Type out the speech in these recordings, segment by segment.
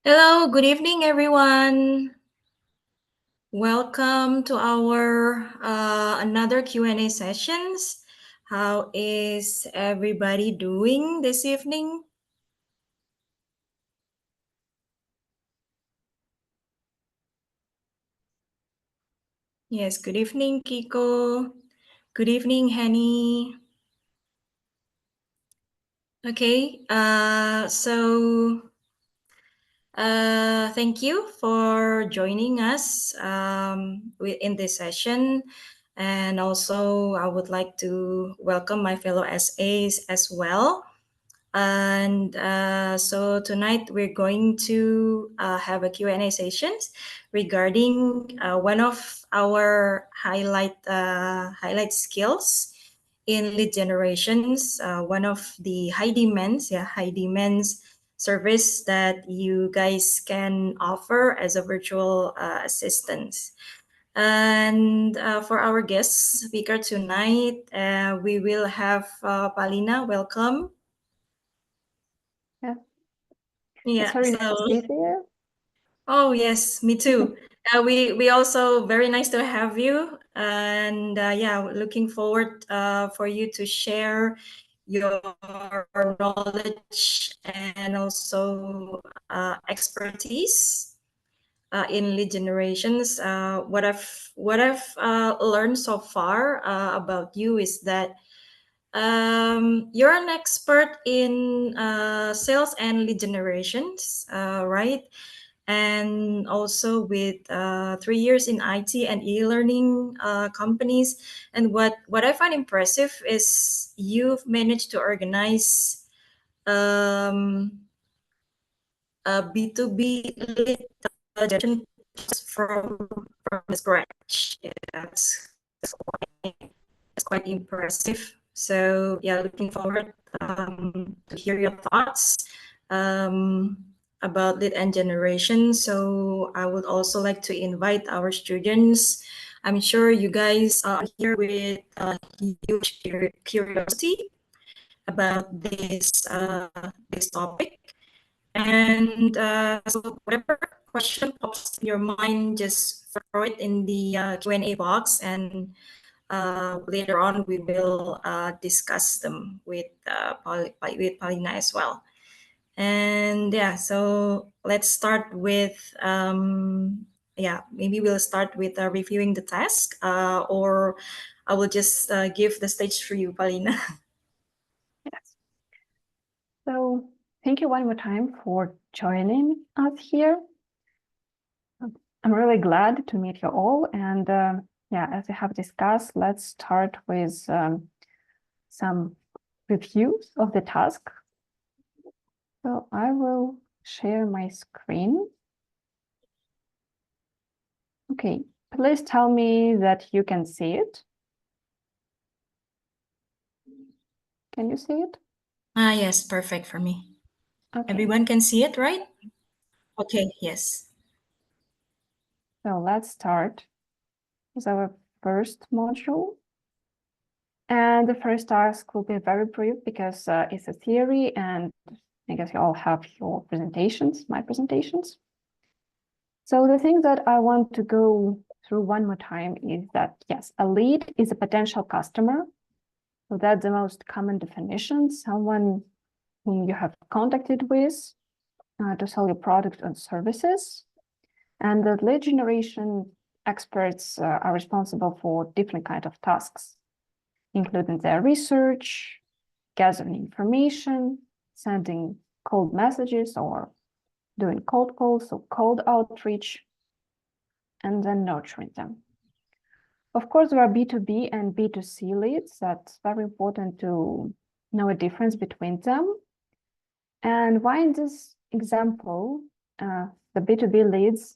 Hello, good evening, everyone. Welcome to our another Q&A sessions. How is everybody doing this evening? Yes, good evening, Kiko. Good evening, Henny. Okay, thank you for joining us in this session. And also, I would like to welcome my fellow SAs as well. And so tonight we're going to have a Q&A sessions regarding one of our highlight skills in lead generations. One of the high demands service that you guys can offer as a virtual assistant. And for our guest speaker tonight, we will have Palina. Welcome. Yeah, Yeah. it's very nice to be here. Oh yes, me too. We also very nice to have you, and yeah, looking forward for you to share your knowledge and also expertise in lead generations. What I've learned so far about you is that you're an expert in sales and lead generations, right? And also with 3 years in IT and e-learning companies. And what I find impressive is you've managed to organize um, a B2B lead generation from the scratch. Yeah, that's quite impressive. So yeah, looking forward to hear your thoughts um, about lead and generation. So I would also like to invite our students. I'm sure you guys are here with a huge curiosity about this topic. And so whatever question pops in your mind, just throw it in the Q&A box, and later on we will discuss them with Paulina as well. And yeah, so let's start with yeah, maybe we'll start with reviewing the task, or I will just give the stage for you, Paulina. Yes. So thank you one more time for joining us here. I'm really glad to meet you all. And yeah, as we have discussed, let's start with some reviews of the task. So I will share my screen. Okay, please tell me that you can see it. Can you see it? Yes, perfect for me. Okay. Everyone can see it, right? Okay, yes. So let's start with our first module. And the first task will be very brief because it's a theory, and I guess you all have your presentations, my presentations. So the thing that I want to go through one more time is that, yes, a lead is a potential customer. So that's the most common definition, someone whom you have contacted with to sell your product and services. And the lead generation experts are responsible for different kinds of tasks, including their research, gathering information, sending cold messages or doing cold calls, so cold outreach, and then nurturing them. Of course, there are B2B and B2C leads. That's very important to know a difference between them. And why in this example, the B2B leads,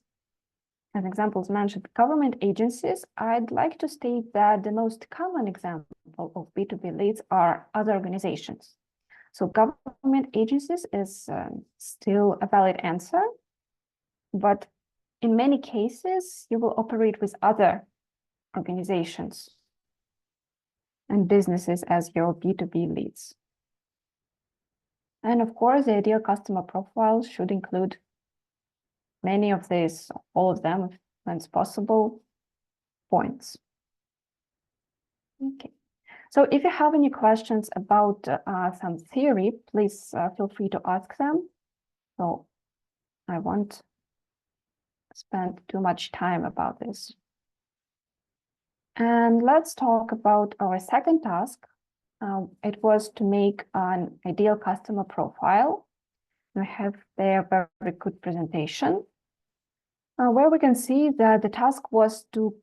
as examples mentioned, government agencies, I'd like to state that the most common example of B2B leads are other organizations. So government agencies is still a valid answer, but in many cases, you will operate with other organizations and businesses as your B2B leads. And of course, the ideal customer profile should include many of these, all of them, when it's possible, points. Okay. So if you have any questions about some theory, please feel free to ask them. So I won't spend too much time about this. And let's talk about our second task. It was to make an ideal customer profile. We have there a very good presentation where we can see that the task was to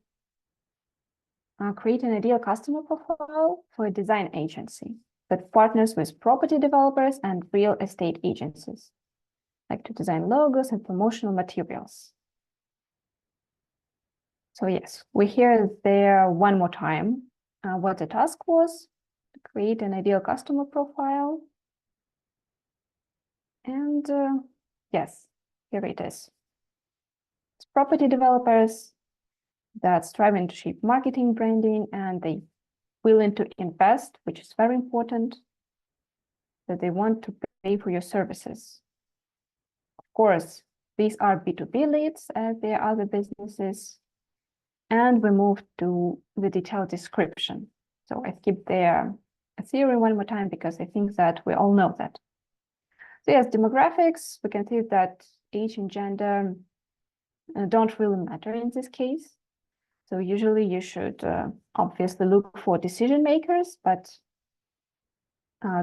create an ideal customer profile for a design agency that partners with property developers and real estate agencies, like to design logos and promotional materials. So yes, we hear there one more time what the task was: to create an ideal customer profile. And yes, here it is. It's property developers that's striving to shape marketing, branding, and they willing to invest, which is very important, that they want to pay for your services. Of course, these are B2B leads as there are other businesses. And we move to the detailed description. So I skipped there a theory one more time because I think that we all know that. So yes, demographics, we can see that age and gender don't really matter in this case. So usually you should obviously look for decision makers, but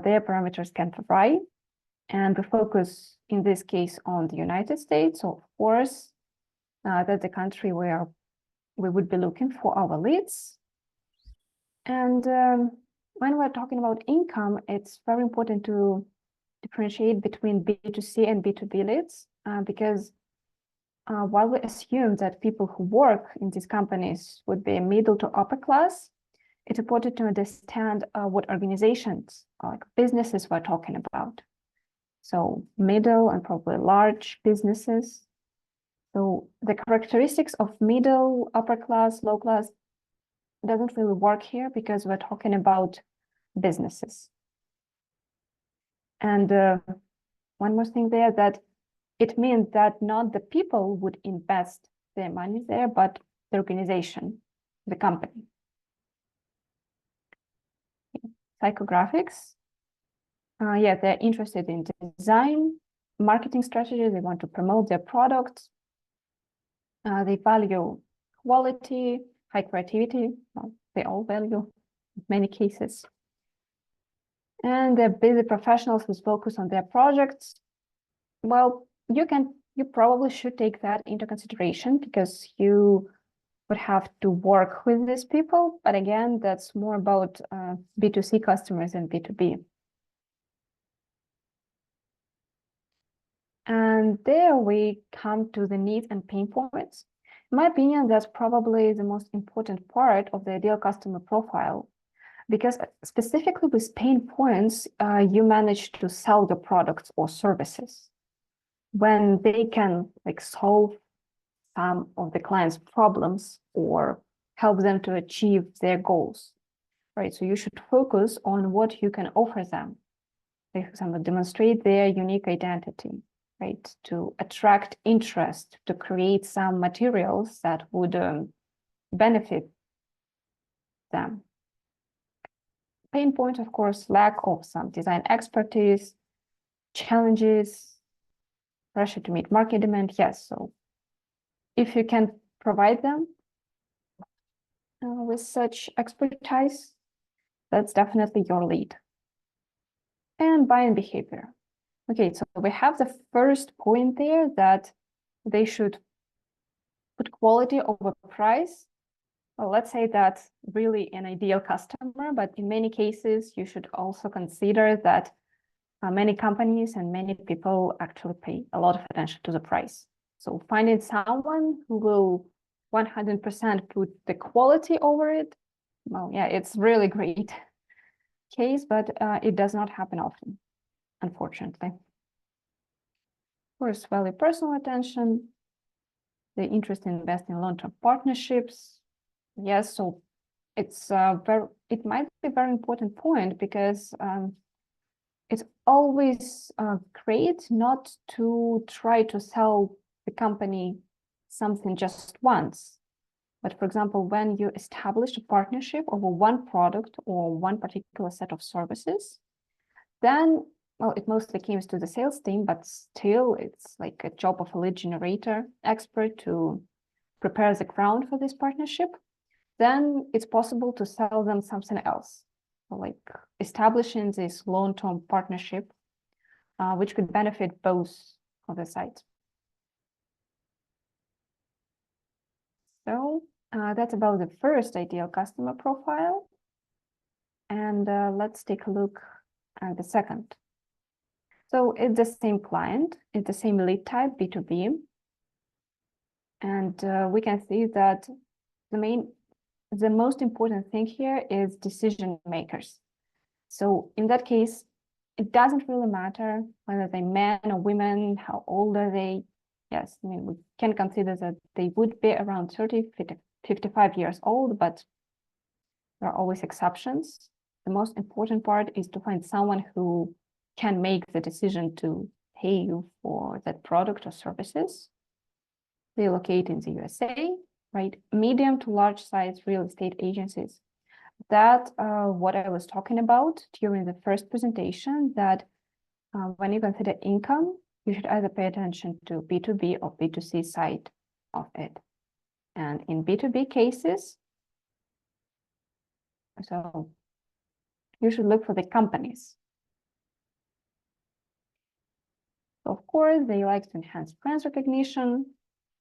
their parameters can vary. And we focus in this case on the United States. So of course, that's the country where we would be looking for our leads. And when we're talking about income, it's very important to differentiate between B2C and B2B leads, because while we assume that people who work in these companies would be middle to upper class, it's important to understand what organizations, like businesses we're talking about. So middle and probably large businesses. So the characteristics of middle, upper class, low class doesn't really work here because we're talking about businesses. And one more thing there, that it means that not the people would invest their money there, but the organization, the company. Psychographics. Yeah, they're interested in design, marketing strategy. They want to promote their products. They value quality, high creativity. Well, they all value in many cases. And they're busy professionals who focus on their projects. Well, you probably should take that into consideration because you would have to work with these people. But again, that's more about B2C customers than B2B. And there we come to the needs and pain points. In my opinion, that's probably the most important part of the ideal customer profile, because specifically with pain points, you manage to sell your products or services when they can solve some of the client's problems or help them to achieve their goals, right? So you should focus on what you can offer them. For example, demonstrate their unique identity, right? To attract interest, to create some materials that would benefit them. Pain point, of course, lack of some design expertise, challenges, pressure to meet market demand. Yes, so if you can provide them with such expertise, that's definitely your lead. And buying behavior. Okay, so we have the first point there that they should put quality over price. Well, let's say that's really an ideal customer, but in many cases, you should also consider that many companies and many people actually pay a lot of attention to the price. So finding someone who will 100% put the quality over it, well, yeah, it's really great case, but it does not happen often, unfortunately. Of course, value personal attention, the interest in investing in long-term partnerships. Yes, so it's it might be a very important point because it's always great not to try to sell the company something just once. But for example, when you establish a partnership over one product or one particular set of services, then, well, it mostly comes to the sales team, but still it's like a job of a lead generator expert to prepare the ground for this partnership. Then it's possible to sell them something else, like establishing this long-term partnership, which could benefit both of the sides. So that's about the first ideal customer profile. And let's take a look at the second. So it's the same client, it's the same lead type, B2B. And we can see that the most important thing here is decision makers. So in that case, it doesn't really matter whether they're men or women, how old are they. Yes, I mean, we can consider that they would be around 30, 55 years old, but there are always exceptions. The most important part is to find someone who can make the decision to pay you for that product or services. They locate in the USA, right? Medium to large size real estate agencies. That what I was talking about during the first presentation, that when you consider income, you should either pay attention to B2B or B2C side of it. And in B2B cases, so you should look for the companies. So of course, they like to enhance brand recognition.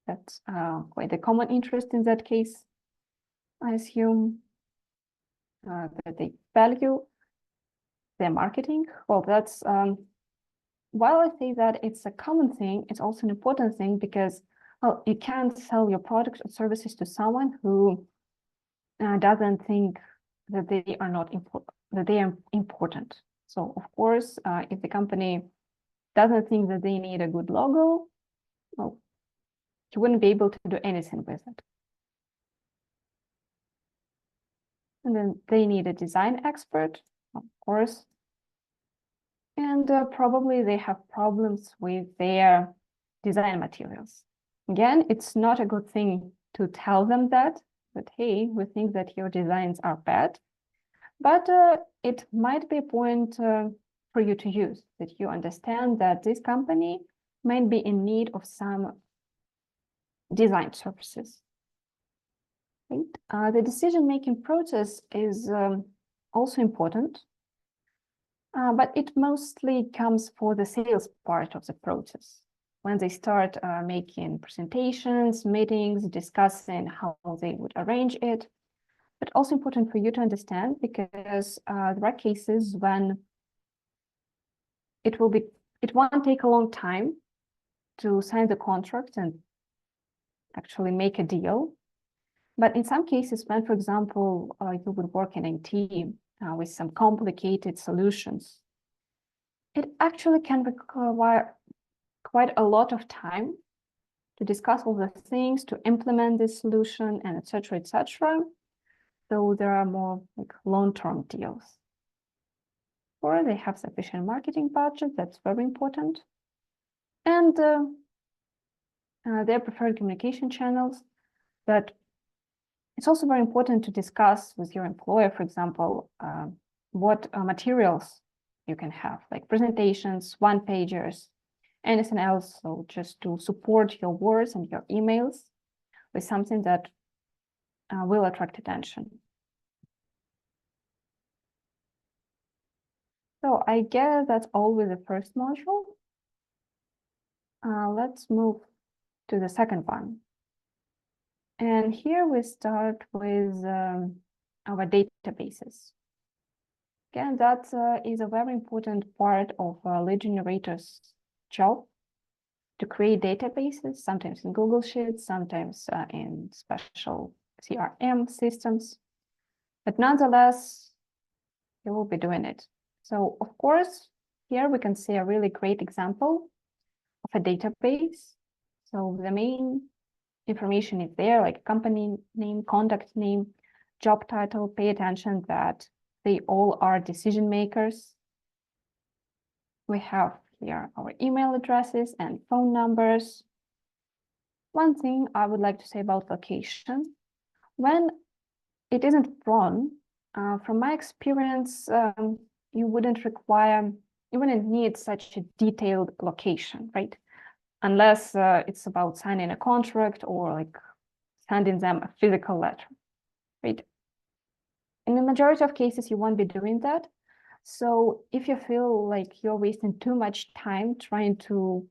That's quite a common interest in that case, I assume. That they value their marketing. Well, that's while I say that it's a common thing, it's also an important thing because, well, you can't sell your products or services to someone who doesn't think that they are not important, that they are important. So of course, if the company doesn't think that they need a good logo, well, you wouldn't be able to do anything with it. And then they need a design expert, of course. And probably they have problems with their design materials. Again, it's not a good thing to tell them that, hey, we think that your designs are bad. But it might be a point for you to use, that you understand that this company might be in need of some design services. Right? The decision-making process is also important, but it mostly comes for the sales part of the process. When they start making presentations, meetings, discussing how they would arrange it. But also important for you to understand, because there are cases when it won't take a long time to sign the contract and actually make a deal. But in some cases, when, for example, you would work in a team with some complicated solutions, it actually can require quite a lot of time to discuss all the things, to implement this solution, and et cetera, et cetera. So there are more like long-term deals. Or they have sufficient marketing budget, that's very important. And their preferred communication channels. But it's also very important to discuss with your employer, for example, what materials you can have, like presentations, one-pagers, anything else. So just to support your words and your emails with something that will attract attention. So I guess that's all with the first module. Let's move to the second one. And here we start with our databases. Again, that is a very important part of a lead generator's job, to create databases, sometimes in Google Sheets, sometimes in special CRM systems. But nonetheless, you will be doing it. So of course, here we can see a really great example of a database. So the main information is there, like company name, contact name, job title. Pay attention that they all are decision makers. We have here our email addresses and phone numbers. One thing I would like to say about location, when it isn't wrong, from my experience, you wouldn't need such a detailed location, right? Unless it's about signing a contract or like sending them a physical letter, right? In the majority of cases, you won't be doing that. So if you feel like you're wasting too much time trying to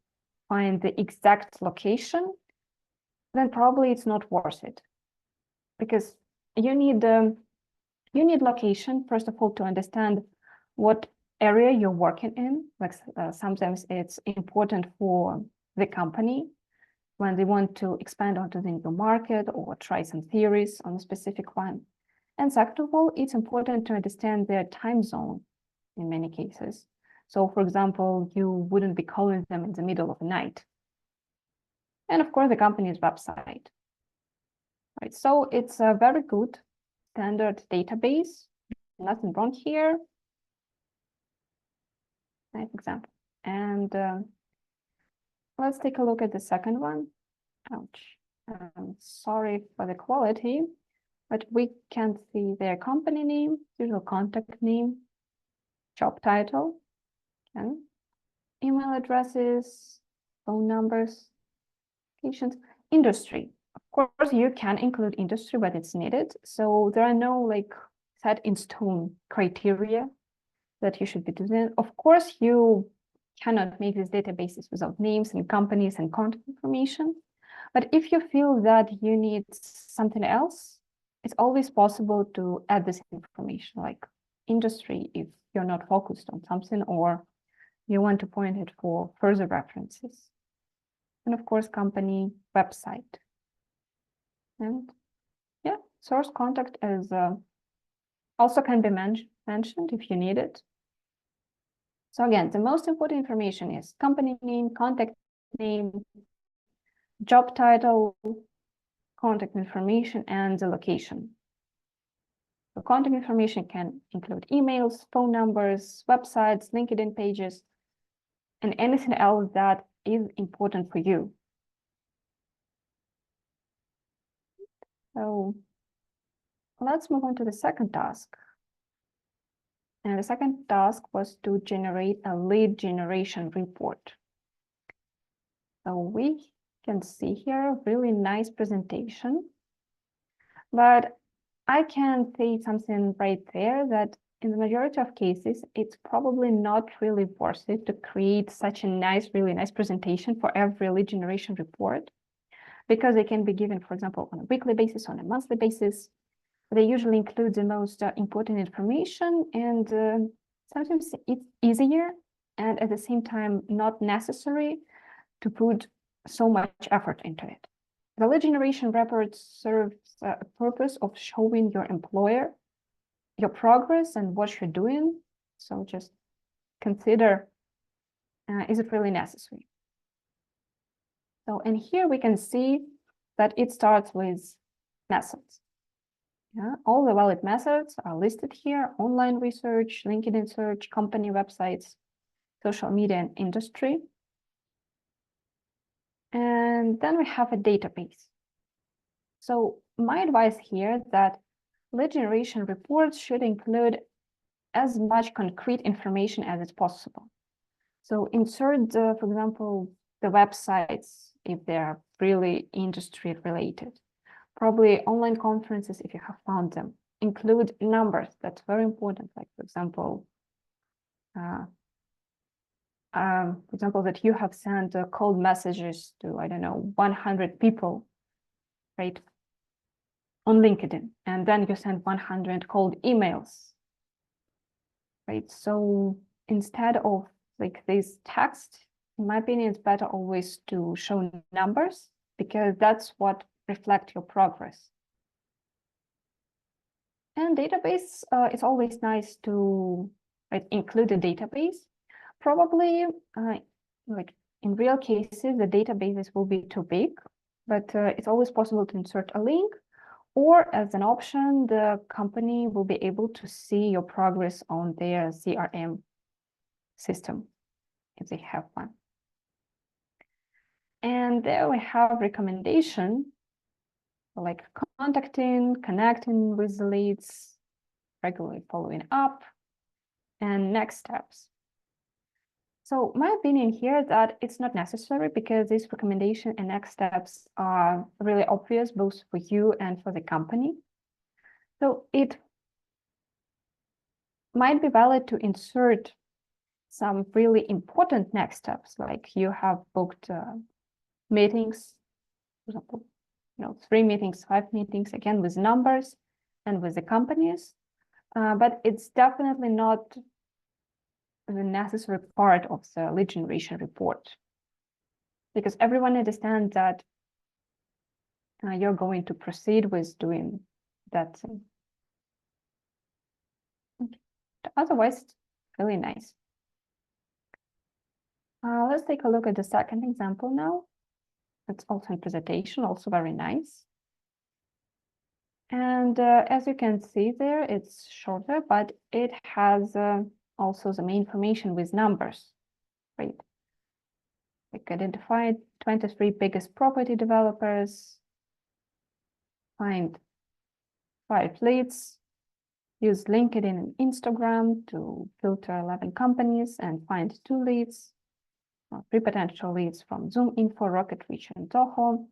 find the exact location, then probably it's not worth it, because you need location, first of all, to understand what area you're working in. Like sometimes it's important for the company when they want to expand onto the new market or try some theories on a specific one. And second of all, it's important to understand their time zone in many cases. So for example, you wouldn't be calling them in the middle of the night. And of course, the company's website. Right, so it's a very good standard database. Nothing wrong here. Nice example. And let's take a look at the second one. Ouch. Sorry for the quality, but we can see their company name, usual contact name, job title, and email addresses, phone numbers, locations, industry. Of course, you can include industry, but it's needed. So there are no like set in stone criteria that you should be doing. Of course, you cannot make these databases without names and companies and contact information. But if you feel that you need something else, it's always possible to add this information, like industry, if you're not focused on something or you want to point it for further references. And of course, company website. And yeah, source contact is also can be mentioned if you need it. So again, the most important information is company name, contact name, job title, contact information, and the location. The contact information can include emails, phone numbers, websites, LinkedIn pages, and anything else that is important for you. So let's move on to the second task. And the second task was to generate a lead generation report. So we can see here a really nice presentation, but I can say something right there that in the majority of cases, it's probably not really worth it to create such a nice, really nice presentation for every lead generation report, because they can be given, for example, on a weekly basis, on a monthly basis. They usually include the most important information, and sometimes it's easier and at the same time not necessary to put so much effort into it. The lead generation report serves a purpose of showing your employer your progress and what you're doing. So just consider, is it really necessary? So, and here we can see that it starts with methods. Yeah, all the valid methods are listed here: online research, LinkedIn search, company websites, social media, and industry. And then we have a database. So my advice here is that lead generation reports should include as much concrete information as is possible. So insert, for example, the websites if they're really industry related. Probably online conferences if you have found them. Include numbers, that's very important. Like for example, that you have sent cold messages to, I don't know, 100 people, right, on LinkedIn, and then you send 100 cold emails, right? So instead of like this text, in my opinion, it's better always to show numbers, because that's what reflect your progress. And database, it's always nice to include a database. Probably, like in real cases, the databases will be too big, but it's always possible to insert a link, or as an option, the company will be able to see your progress on their CRM system, if they have one. And there we have recommendation, like contacting, connecting with the leads, regularly following up, and next steps. So my opinion here is that it's not necessary because this recommendation and next steps are really obvious both for you and for the company. So it might be valid to insert some really important next steps, like you have booked meetings, for example, 3 meetings, 5 meetings, again with numbers and with the companies, but it's definitely not the necessary part of the lead generation report, because everyone understands that you're going to proceed with doing that thing. Okay. Otherwise, it's really nice. Let's take a look at the second example now. It's also in presentation, also very nice. And as you can see there, it's shorter, but it has also the main information with numbers, right? Like identify 23 biggest property developers, find 5 leads, use LinkedIn and Instagram to filter 11 companies and find 2 leads, 3 potential leads from Zoom Info, Rocket Reach, and Toho.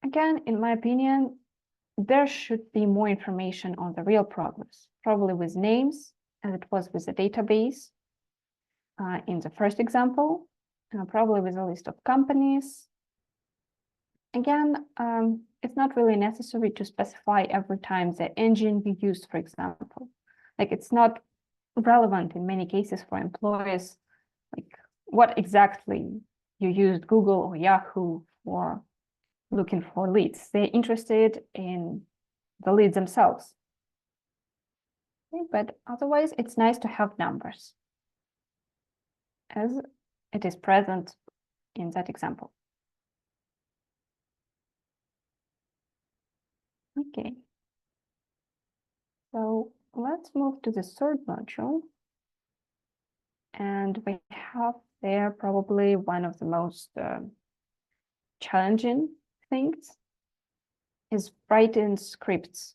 Again, in my opinion, there should be more information on the real progress, probably with names, as it was with the database in the first example, probably with a list of companies. Again, it's not really necessary to specify every time the engine you used, for example. Like it's not relevant in many cases for employers, like what exactly you used Google or Yahoo for looking for leads. They're interested in the leads themselves. Okay, but otherwise, it's nice to have numbers as it is present in that example. Okay. So let's move to the third module. And we have there probably one of the most challenging things is writing scripts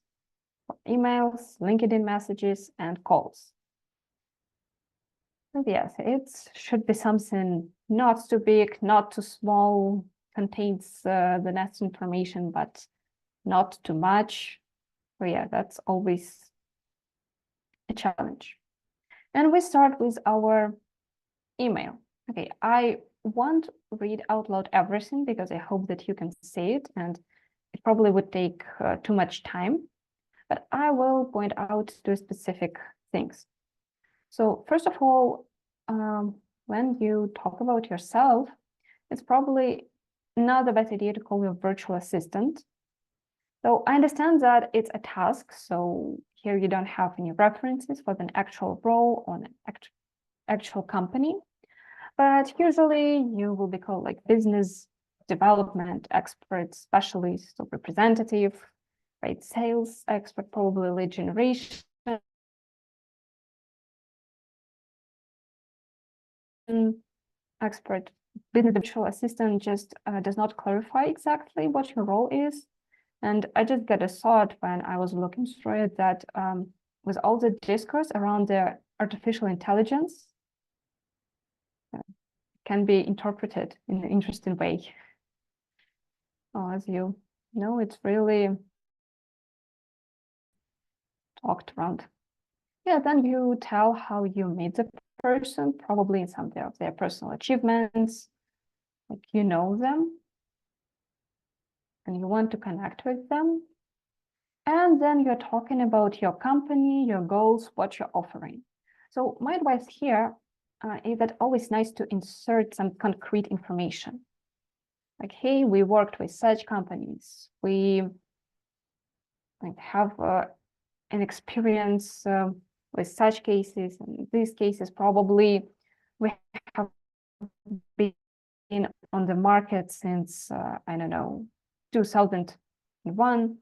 for emails, LinkedIn messages, and calls. So yes, it should be something not too big, not too small, contains the necessary information, but not too much. So yeah, that's always a challenge. And we start with our email. Okay, I won't read out loud everything because I hope that you can see it, and it probably would take too much time, but I will point out 2 specific things. So first of all, when you talk about yourself, it's probably not the best idea to call your virtual assistant. So I understand that it's a task, so here you don't have any references for an actual role on an actual company, but usually you will be called like business development expert, specialist, or representative, right? Sales expert, probably lead generation expert. Business virtual assistant just does not clarify exactly what your role is. And I just got a thought when I was looking through it that with all the discourse around the artificial intelligence, can be interpreted in an interesting way. As you know, it's really talked around. Yeah, then you tell how you meet the person, probably in some of their personal achievements, like you know them, and you want to connect with them. And then you're talking about your company, your goals, what you're offering. So my advice here is that always nice to insert some concrete information. Like, hey, we worked with such companies. We have an experience with such cases. And in these cases, probably we have been on the market since, I don't know, 2001.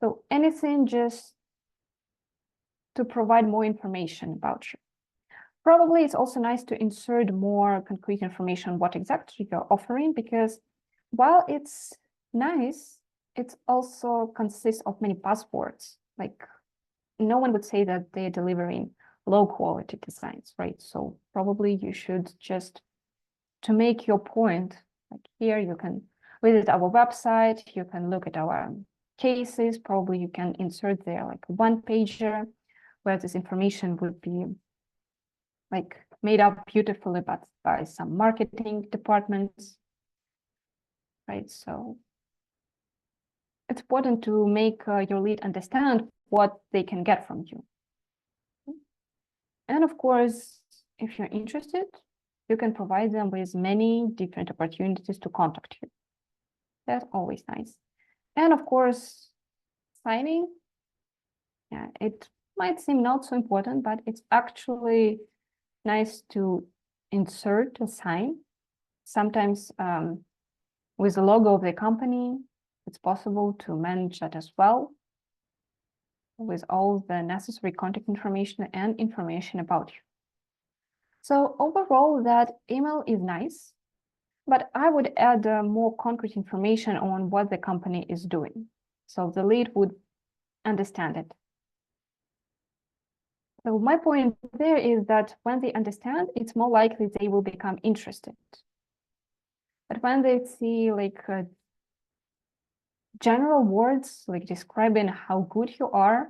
So anything just to provide more information about you. Probably it's also nice to insert more concrete information on what exactly you're offering, because while it's nice, it also consists of many buzzwords. Like, no one would say that they're delivering low quality designs, right? So probably you should just, to make your point, like here you can visit our website, you can look at our cases, probably you can insert there like a one-pager where this information would be like made up beautifully by some marketing departments, right? So it's important to make your lead understand what they can get from you. And of course, if you're interested, you can provide them with many different opportunities to contact you. That's always nice. And of course, signing, yeah, it might seem not so important, but it's actually nice to insert a sign. Sometimes with the logo of the company, it's possible to manage that as well, with all the necessary contact information and information about you. So overall, that email is nice, but I would add more concrete information on what the company is doing, so the lead would understand it. So my point there is that when they understand, it's more likely they will become interested. But when they see like general words, like describing how good you are,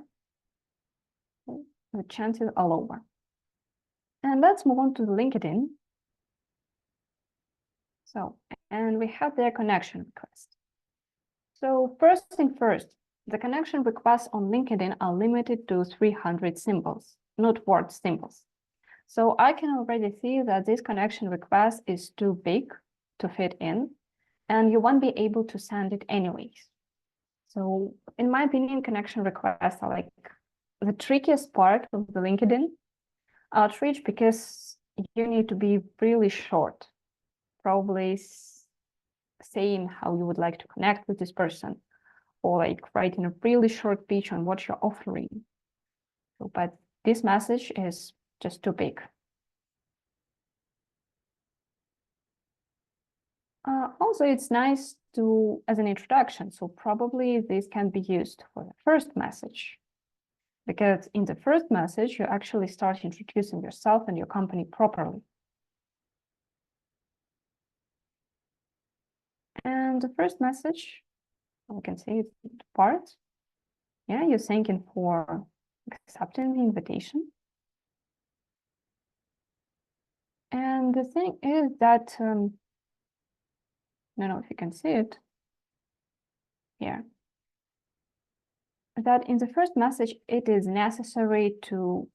the chances are lower. And let's move on to LinkedIn. So, and we have their connection request. So first thing first, the connection requests on LinkedIn are limited to 300 symbols, not word symbols. So I can already see that this connection request is too big to fit in, and you won't be able to send it anyways. So in my opinion, connection requests are like the trickiest part of the LinkedIn outreach, because you need to be really short, probably saying how you would like to connect with this person, or like writing a really short pitch on what you're offering. So, but this message is just too big. Also, it's nice to, as an introduction, so probably this can be used for the first message, because in the first message, you actually start introducing yourself and your company properly. And the first message, we can say it's the part, yeah, you're thanking for accepting the invitation. And the thing is that, I don't know if you can see it here, that in the first message, it is necessary to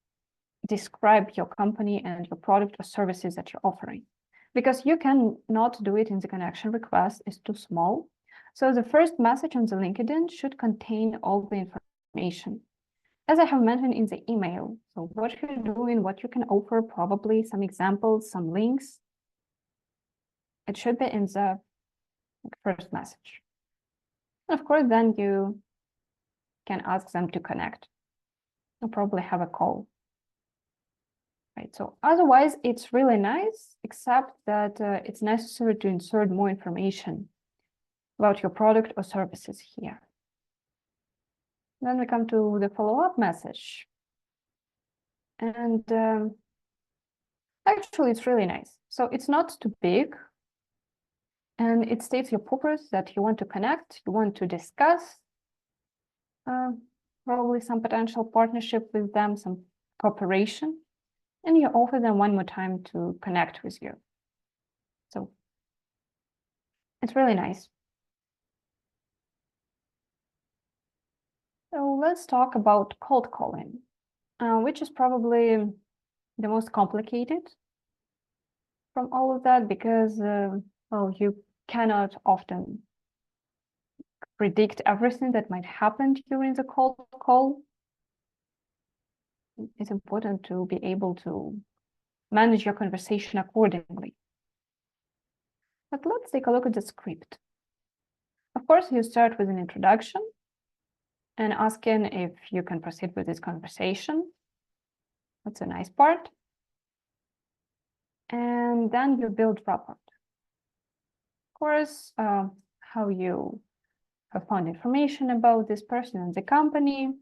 describe your company and your product or services that you're offering, because you can not do it in the connection request, it's too small. So the first message on the LinkedIn should contain all the information, as I have mentioned in the email. So what you're doing, what you can offer, probably some examples, some links. It should be in the first message. And of course, then you can ask them to connect. You'll probably have a call. Right, so otherwise, it's really nice, except that it's necessary to insert more information about your product or services here. Then we come to the follow-up message. And actually, it's really nice. So it's not too big. And it states your purpose, that you want to connect, you want to discuss probably some potential partnership with them, some cooperation. And you offer them one more time to connect with you. So it's really nice. So let's talk about cold calling, which is probably the most complicated from all of that, because well, you cannot often predict everything that might happen during the cold call. It's important to be able to manage your conversation accordingly. But let's take a look at the script. Of course, you start with an introduction and asking if you can proceed with this conversation. That's a nice part. and then you build rapport. Of course, how you have found information about this person and the company,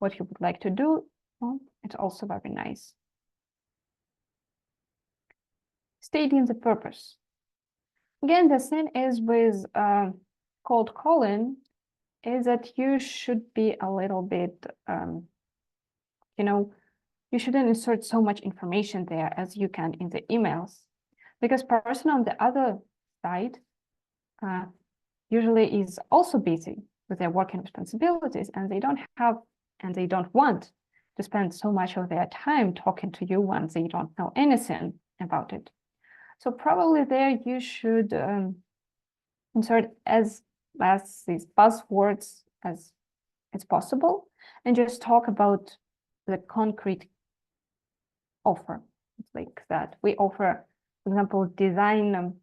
what you would like to do. Well, it's also very nice. Stating the purpose. Again, the thing is with cold calling is that you should be a little bit, you shouldn't insert so much information there as you can in the emails, because person on the other side usually is also busy with their work and responsibilities, and they don't want to spend so much of their time talking to you once they don't know anything about it. So probably there you should insert as these buzzwords as it's possible, and just talk about the concrete offer. It's like that we offer, for example, design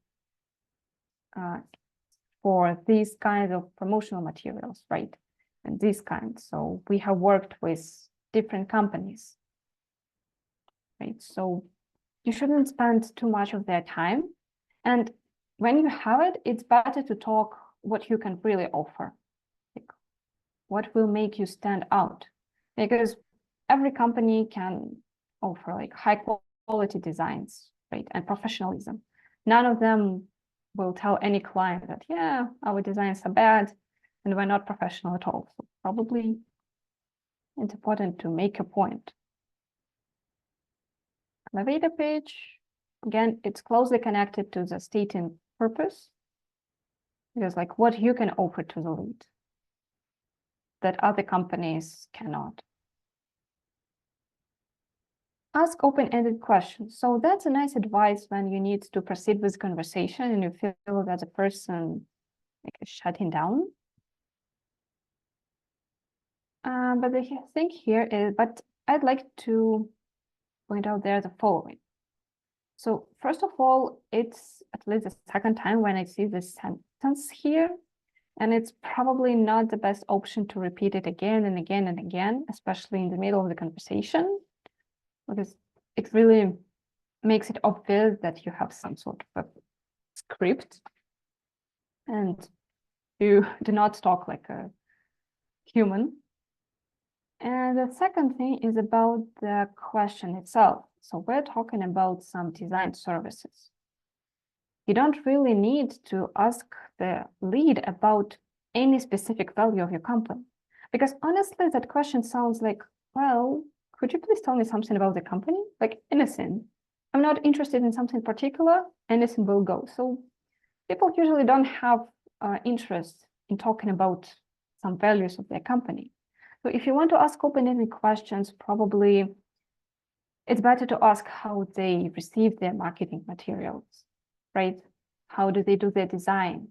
for these kinds of promotional materials, right? And these kinds. So we have worked with different companies, right? So you shouldn't spend too much of their time. And when you have it, it's better to talk what you can really offer. Like what will make you stand out? Because every company can offer like high quality designs, right? And professionalism. None of them will tell any client that, yeah, our designs are bad and we're not professional at all. So probably it's important to make a point. Elevator pitch, again, it's closely connected to the stating purpose, because like what you can offer to the lead that other companies cannot. Ask open-ended questions. So that's a nice advice when you need to proceed with conversation and you feel that the person is shutting down. But the thing here is, but I'd like to point out there the following. So first of all, it's at least the second time when I see this sentence here, and it's probably not the best option to repeat it again and again and again, especially in the middle of the conversation, because it really makes it obvious that you have some sort of a script and you do not talk like a human. And the second thing is about the question itself. So we're talking about some design services. You don't really need to ask the lead about any specific value of your company, because honestly, that question sounds like, well, could you please tell me something about the company? Like anything. I'm not interested in something particular, anything will go. So people usually don't have interest in talking about some values of their company. So if you want to ask open-ended questions, probably it's better to ask how they receive their marketing materials, right? How do they do their design?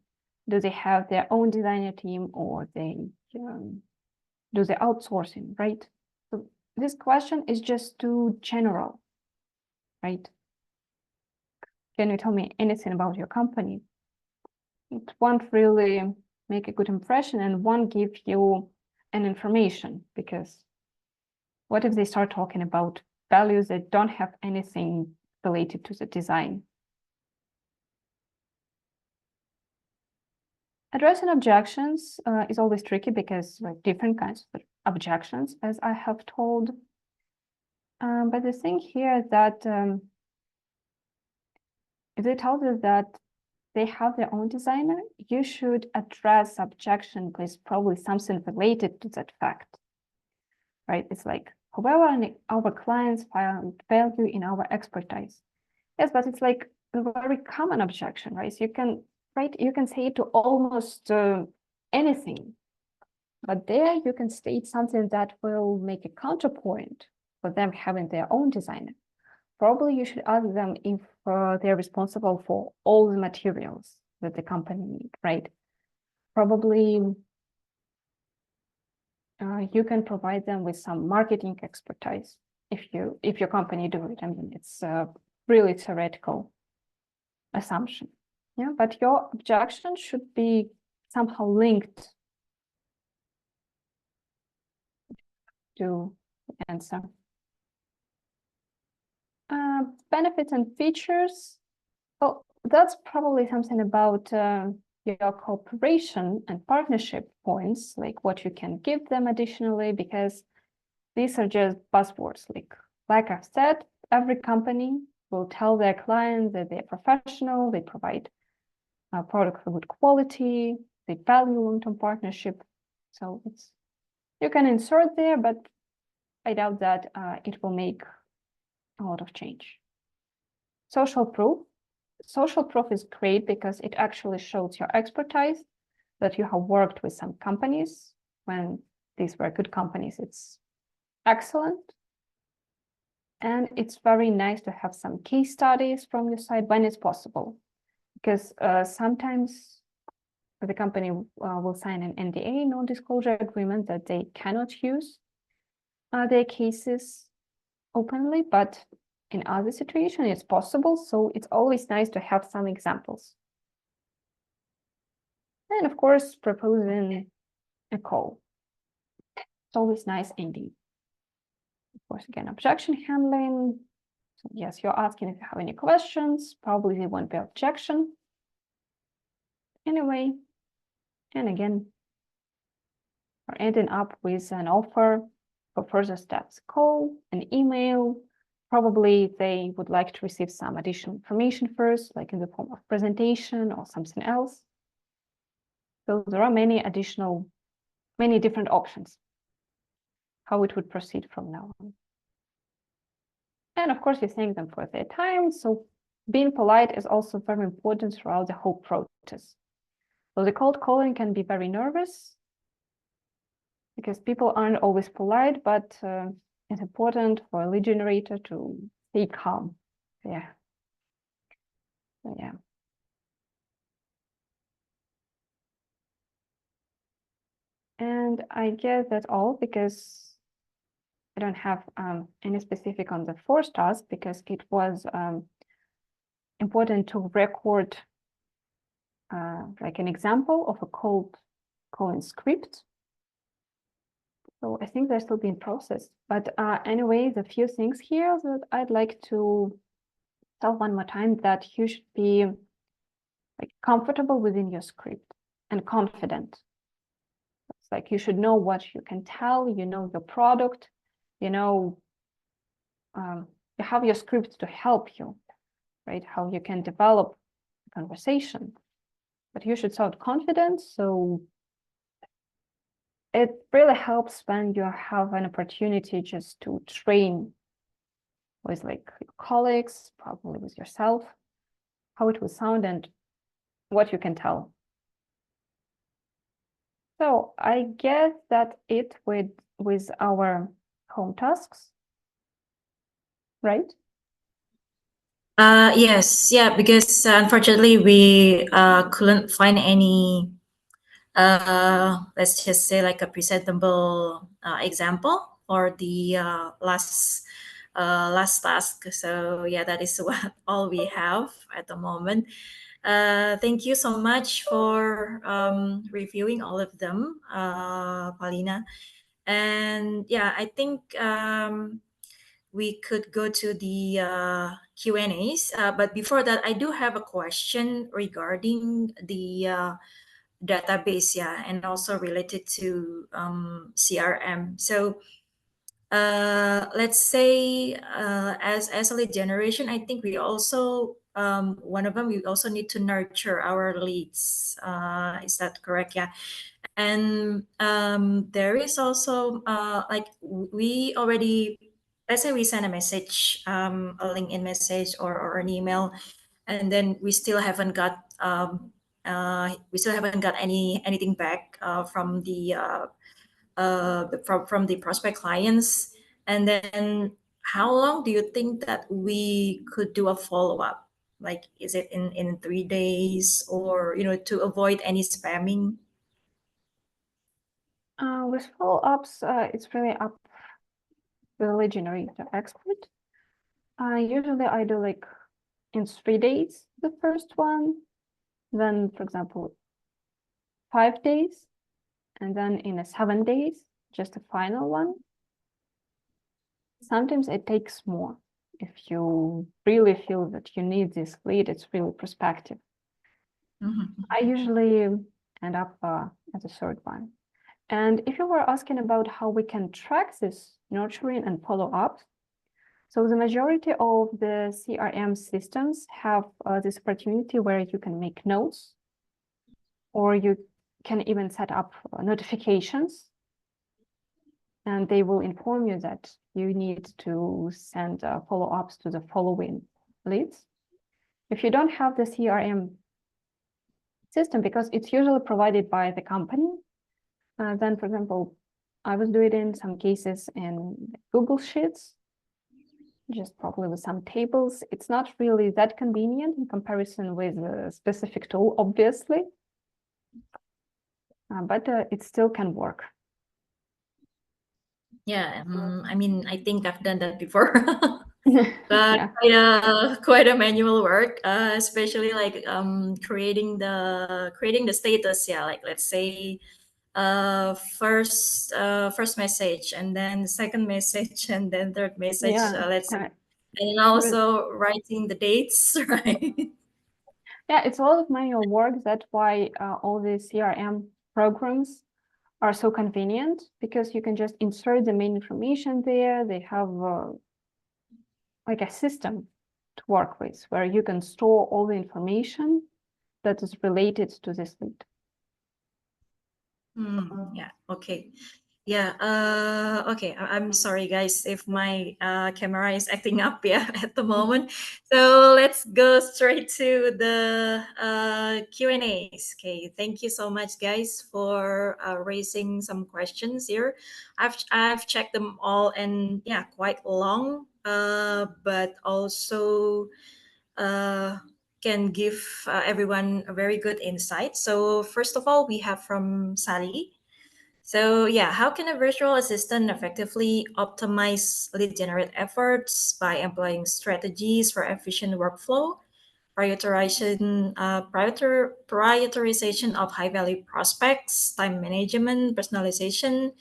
Do they have their own designer team, or they do the outsourcing, right? So this question is just too general, right? Can you tell me anything about your company? It won't really make a good impression and won't give you an information, because what if they start talking about values that don't have anything related to the design? Addressing objections is always tricky, because like different kinds of objections, as I have told. But the thing here is that if they tell you that they have their own designer, you should address objection with probably something related to that fact, right? It's like, however, our clients found value in our expertise. Yes, but it's like a very common objection, right? So you can, right? You can say it to almost anything, but there you can state something that will make a counterpoint for them having their own designer. Probably you should ask them if they're responsible for all the materials that the company needs, right? Probably you can provide them with some marketing expertise if your company do it. I mean, it's a really theoretical assumption, yeah. But your objection should be somehow linked to the answer. Benefits and features. Well, that's probably something about your cooperation and partnership points, like what you can give them additionally, because these are just buzzwords. Like I've said, every company will tell their clients that they're professional, they provide a product of good quality, they value long-term partnership. So you can insert there, but I doubt that it will make a lot of change. Social proof. Social proof is great because it actually shows your expertise, that you have worked with some companies. When these were good companies, it's excellent. And it's very nice to have some case studies from your side when it's possible, because sometimes the company will sign an NDA, non-disclosure agreement, that they cannot use their cases openly, but in other situations it's possible. So it's always nice to have some examples. And of course, proposing a call. It's always nice indeed. Of course, again, objection handling. So yes, you're asking if you have any questions. Probably there won't be objection. Anyway, and again, we're ending up with an offer for further steps. Call, an email. Probably they would like to receive some additional information first, like in the form of presentation or something else. So there are many different options how it would proceed from now on. And of course, you thank them for their time. So being polite is also very important throughout the whole process. So the cold calling can be very nervous because people aren't always polite, but it's important for a lead generator to stay calm. Yeah. Yeah. And I guess that's all, because I don't have any specific on the fourth task, because it was important to record like an example of a cold calling script. So I think they're still being processed. But anyway, the few things here that I'd like to tell one more time, that you should be like comfortable within your script and confident. It's like you should know what you can tell, you know your product, you know, you have your script to help you, right? How you can develop a conversation. But you should sound confident. So it really helps when you have an opportunity just to train with like your colleagues, probably with yourself, how it will sound and what you can tell. So I guess that's it with our home tasks, right? Yes, yeah, because unfortunately we couldn't find any let's just say like a presentable example for the last task. So yeah, that is what all we have at the moment. Thank you so much for reviewing all of them, Paulina. And yeah, I think we could go to the Q&As. But before that, I do have a question regarding the database, yeah, and also related to CRM. So let's say as a lead generation, I think we also one of them, we also need to nurture our leads. Is that correct? Yeah. And there is also like we already, let's say we send a message, a LinkedIn message or an email, and then we still haven't got anything back from from the prospect clients. And then how long do you think that we could do a follow-up? Like, is it in 3 days, or to avoid any spamming? With follow-ups, it's really up to the lead generator expert. Usually I do like in 3 days, the first one, then for example, 5 days, and then in 7 days, just a final one. Sometimes it takes more. if you really feel that you need this lead, it's really prospective. I usually end up as a third one. And if you were asking about how we can track this nurturing and follow up, so the majority of the CRM systems have this opportunity where you can make notes, or you can even set up notifications, and they will inform you that you need to send follow-ups to the following leads. If you don't have the CRM system, because it's usually provided by the company, then, for example, I was doing it in some cases in Google Sheets, just probably with some tables. It's not really that convenient in comparison with a specific tool, obviously, but it still can work. Yeah, I mean, I think I've done that before. Yeah. Quite a manual work, especially like creating the status. Yeah, like let's say first message, and then second message, and then third message. Yeah. Let's and also writing the dates, right? Yeah, it's a lot of manual work. That's why all these CRM programs are so convenient, because you can just insert the main information there. They have like a system to work with where you can store all the information that is related to this lead. Yeah, okay. Yeah, okay. I'm sorry, guys, if my camera is acting up, yeah, at the moment. So let's go straight to the Q&As. Okay, thank you so much, guys, for raising some questions here. I've checked them all, and yeah, quite long, but also can give everyone a very good insight. So first of all, we have from Sally. So yeah, how can a virtual assistant effectively optimize lead generate efforts by employing strategies for efficient workflow, prioritization of high value prospects, time management, personalization,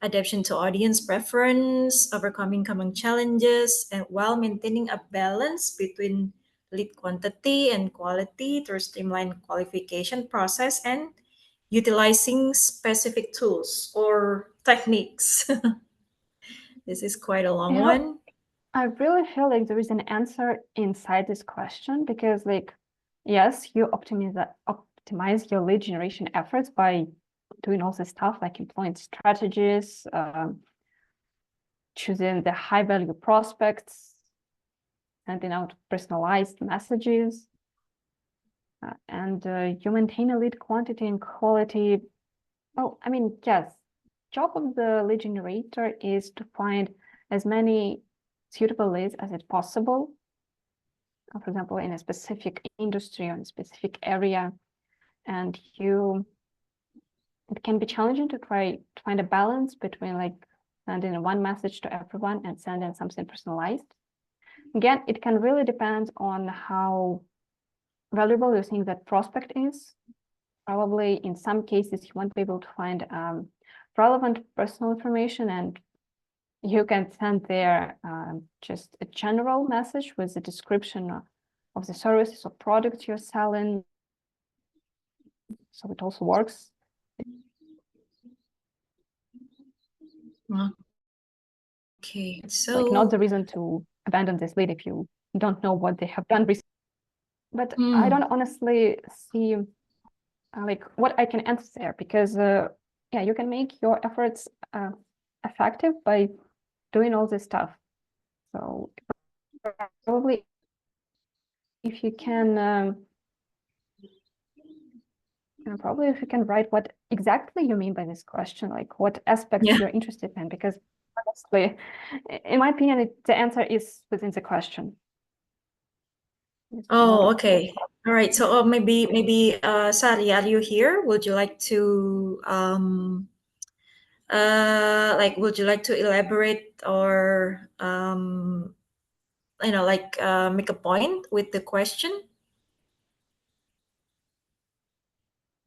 adaptation to audience preference, overcoming common challenges, and while maintaining a balance between lead quantity and quality through streamlined qualification process and utilizing specific tools or techniques? This is quite a long one. I really feel like there is an answer inside this question, because like, yes, you optimize your lead generation efforts by doing all this stuff like employing strategies, choosing the high value prospects, sending out personalized messages, and you maintain a lead quantity and quality. Well, I mean, yes, job of the lead generator is to find as many suitable leads as it's possible. For example, in a specific industry or in a specific area, and it can be challenging to try to find a balance between like sending one message to everyone and sending something personalized. Again, it can really depend on how valuable you think that prospect is. Probably in some cases, you won't be able to find relevant personal information, and you can send there just a general message with a description of the services or products you're selling. So it also works. Okay, so like not the reason to abandon this lead if you don't know what they have done recently. But I don't honestly see like what I can answer there, because yeah, you can make your efforts effective by doing all this stuff. So probably if you can probably if you can write what exactly you mean by this question, like what aspects you're interested in, because honestly, in my opinion, the answer is within the question. Oh, okay. All right. So maybe Sally, are you here? Would you like to would you like to elaborate or like make a point with the question?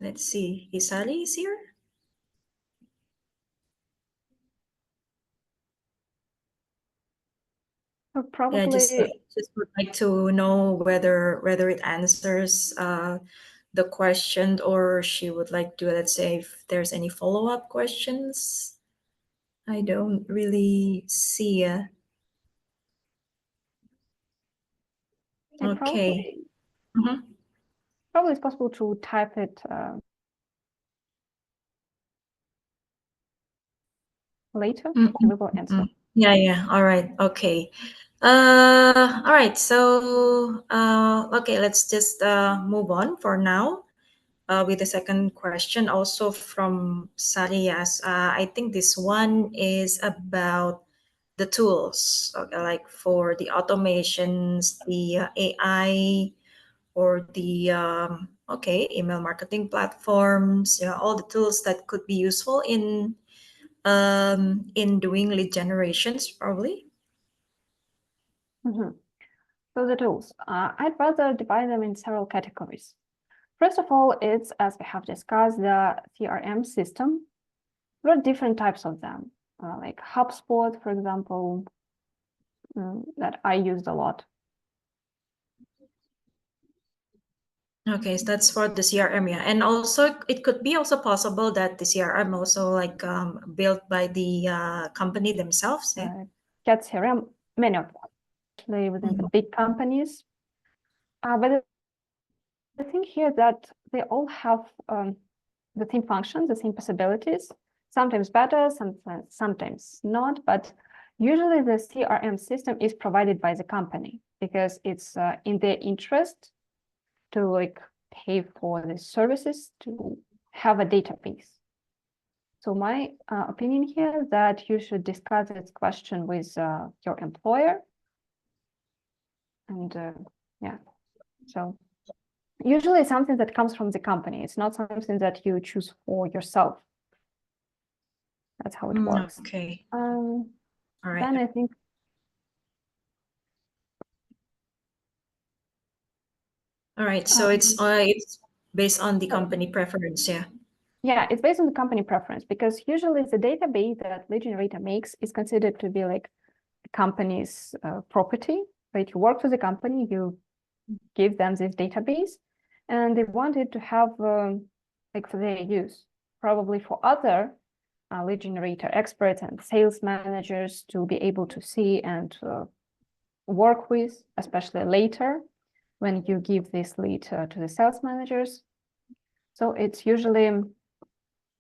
Let's see. Is Sally here? So Yeah, probably, just would like to know whether it answers the question, or she would like to, let's say, if there's any follow-up questions. I don't really see. Okay. probably it's possible to type it later. We will answer. Yeah. All right. Okay. All right. So, okay, let's just move on for now with the second question, also from Sarias. I think this one is about the tools, okay, like for the automations, the AI, or the email marketing platforms. All the tools that could be useful in doing lead generations, probably. So the tools, I'd rather divide them in several categories. First of all, it's, as we have discussed, the CRM system. There are different types of them, like HubSpot, for example, that I used a lot. Okay, so that's for the CRM, yeah. And also, it could be also possible that the CRM also like built by the company themselves. Yeah? Get CRM, many of them, actually within the big companies. But the thing here that they all have the same functions, the same possibilities, sometimes better, sometimes not, but usually the CRM system is provided by the company because it's in their interest to like pay for the services to have a database. So my opinion here is that you should discuss this question with your employer. And yeah, so usually something that comes from the company. It's not something that you choose for yourself. That's how it works. Okay. All right. Then I think. All right. So it's based on the company preference, yeah. Yeah, it's based on the company preference because usually the database that lead generator makes is considered to be like the company's property. Right? You work for the company, you give them this database, and they want it to have like for their use, probably for other lead generator experts and sales managers to be able to see and work with, especially later when you give this lead to the sales managers. So it's usually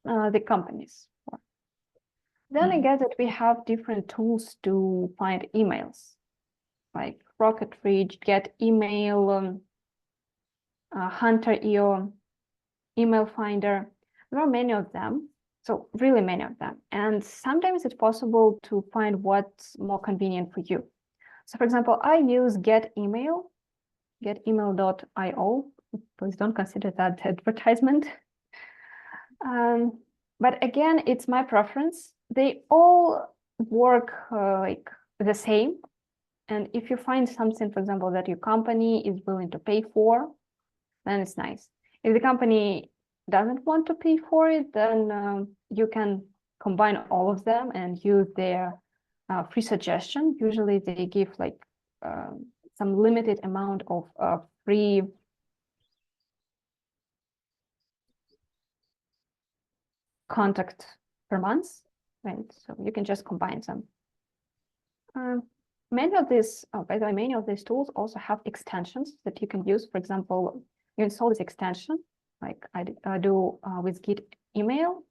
the companies. Then I guess that we have different tools to find emails, like Rocket Reach, Get Email, Hunter.io, Email Finder. There are many of them, so really many of them. And sometimes it's possible to find what's more convenient for you. So for example, I use Get Email, getemail.io. Please don't consider that advertisement. But again, it's my preference. They all work like the same. And if you find something, for example, that your company is willing to pay for, then it's nice. If the company doesn't want to pay for it, then you can combine all of them and use their free suggestion. Usually they give like some limited amount of free contact per month, right? So you can just combine them. Many of these, by the way, many of these tools also have extensions that you can use. For example, you install this extension, like I do with Get Email,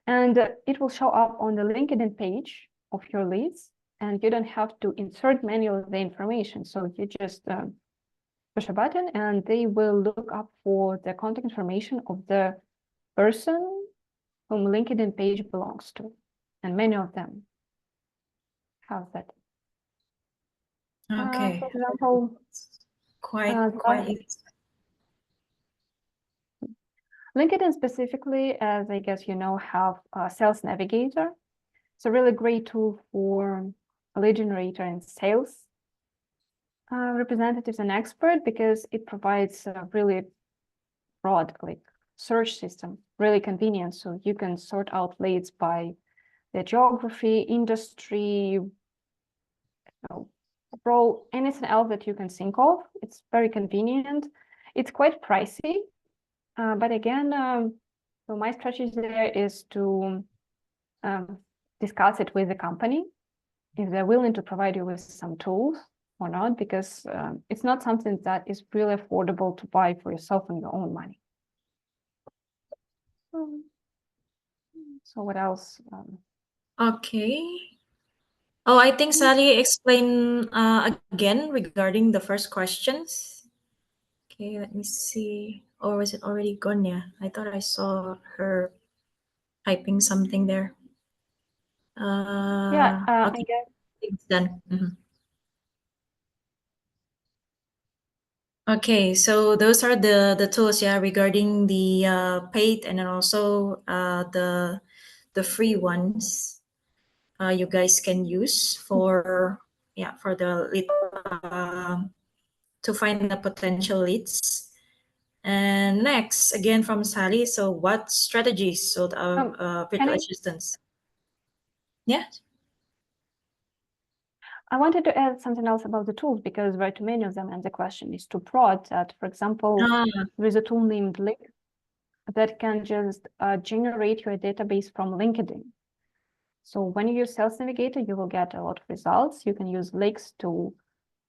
and it will show up on the LinkedIn page of your leads, and you don't have to insert manually the information. So you just push a button, and they will look up for the contact information of the person whom LinkedIn page belongs to, and many of them have that. Okay. For example, quite. LinkedIn specifically, as I guess you know, have a Sales Navigator. It's a really great tool for a lead generator and sales representatives and expert because it provides a really broad like search system, really convenient. So you can sort out leads by the geography, industry, row anything else that you can think of. It's very convenient. It's quite pricey, but again, so my strategy there is to discuss it with the company if they're willing to provide you with some tools or not, because it's not something that is really affordable to buy for yourself on your own money. So what else? Okay. Oh, I think Sally explained again regarding the first questions. Okay, let me see. Or was it already gone? Yeah, I thought I saw her typing something there. Yeah, okay, I guess. it's done. Mhm. Okay, so those are the tools, yeah, regarding the paid and then also the free ones. You guys can use for for the lead to find the potential leads. And next, again from Sally. So, what strategies of virtual assistants? Yeah. I wanted to add something else about the tools because there are too many of them, and the question is too broad. That, for example, there is a tool named Link that can just generate your database from LinkedIn. So when you use Sales Navigator, you will get a lot of results. You can use links to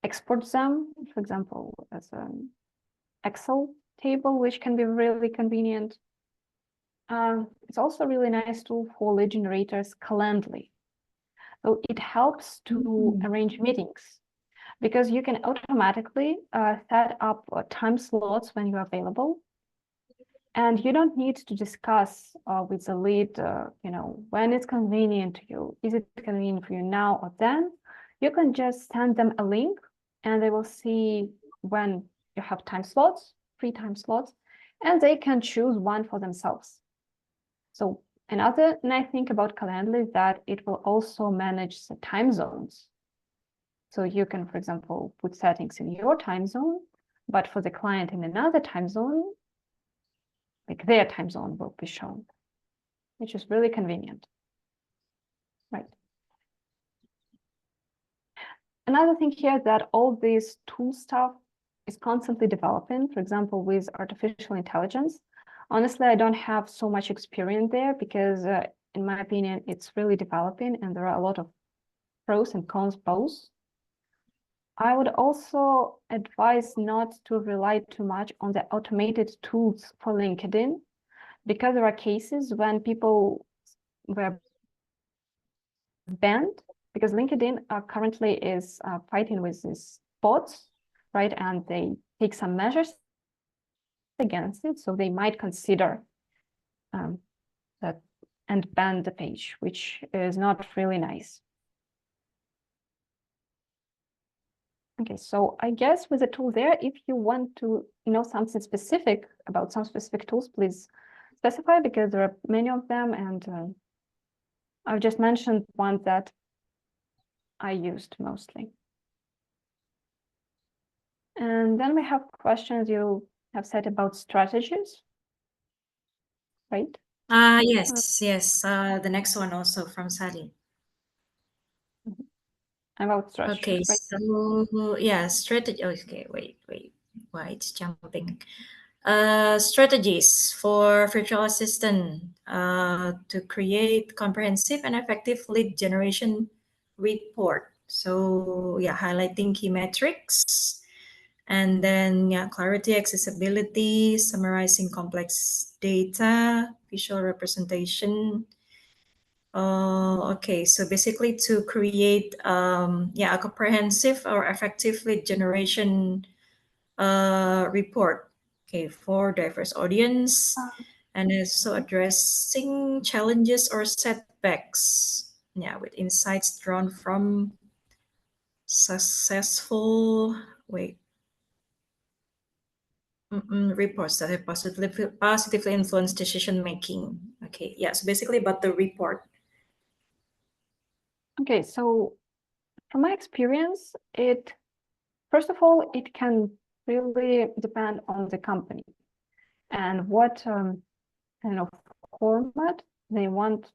export them, for example, as an Excel table, which can be really convenient. It's also a really nice tool for lead generators, Calendly. So it helps to arrange meetings because you can automatically set up time slots when you're available. And you don't need to discuss with the lead, when it's convenient to you. Is it convenient for you now or then? You can just send them a link and they will see when you have time slots, free time slots, and they can choose one for themselves. So another nice thing about Calendly is that it will also manage the time zones. So you can, for example, put settings in your time zone, but for the client in another time zone, like their time zone will be shown, which is really convenient, right? Another thing here is that all this tool stuff is constantly developing, for example, with artificial intelligence. Honestly, I don't have so much experience there because in my opinion, it's really developing and there are a lot of pros and cons both. I would also advise not to rely too much on the automated tools for LinkedIn, because there are cases when people were banned, because LinkedIn currently is fighting with these bots, right? And they take some measures against it. So they might consider that and ban the page, which is not really nice. Okay, so I guess with the tool there, if you want to know something specific about some specific tools, please specify, because there are many of them, and I've just mentioned one that I used mostly. And then we have questions you have said about strategies, right? Yes. The next one also from Sally. About strategies. Okay, right? so yeah, strategy. Okay, wait. Why it's jumping? Strategies for virtual assistant to create comprehensive and effective lead generation report. So yeah, highlighting key metrics, and then clarity, accessibility, summarizing complex data, visual representation. Okay, so basically to create a comprehensive or effective lead generation report, okay, for diverse audience, and also addressing challenges or setbacks, with insights drawn from successful reports that have positively influenced decision making. Okay, so basically about the report. Okay, so from my experience, first of all, it can really depend on the company and what kind of format they want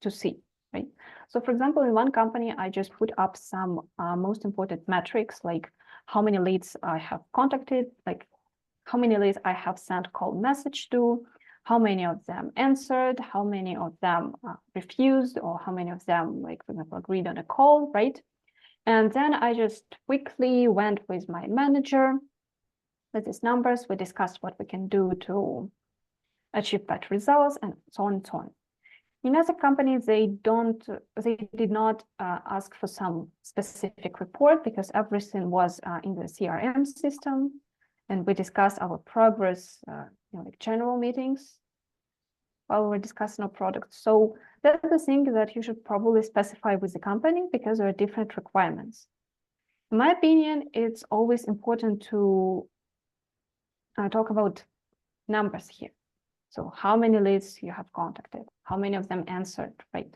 to see. right? So for example, in one company, I just put up some most important metrics, like how many leads I have contacted, like how many leads I have sent call message to, how many of them answered, how many of them refused, or how many of them, like, for example, agreed on a call, right? And then I just quickly went with my manager with these numbers. We discussed what we can do to achieve better results, and so on and so on. In other companies, they did not ask for some specific report because everything was in the CRM system, and we discussed our progress, like general meetings while we're discussing our product. So that's the thing that you should probably specify with the company because there are different requirements. In my opinion, it's always important to talk about numbers here. So how many leads you have contacted, how many of them answered, right?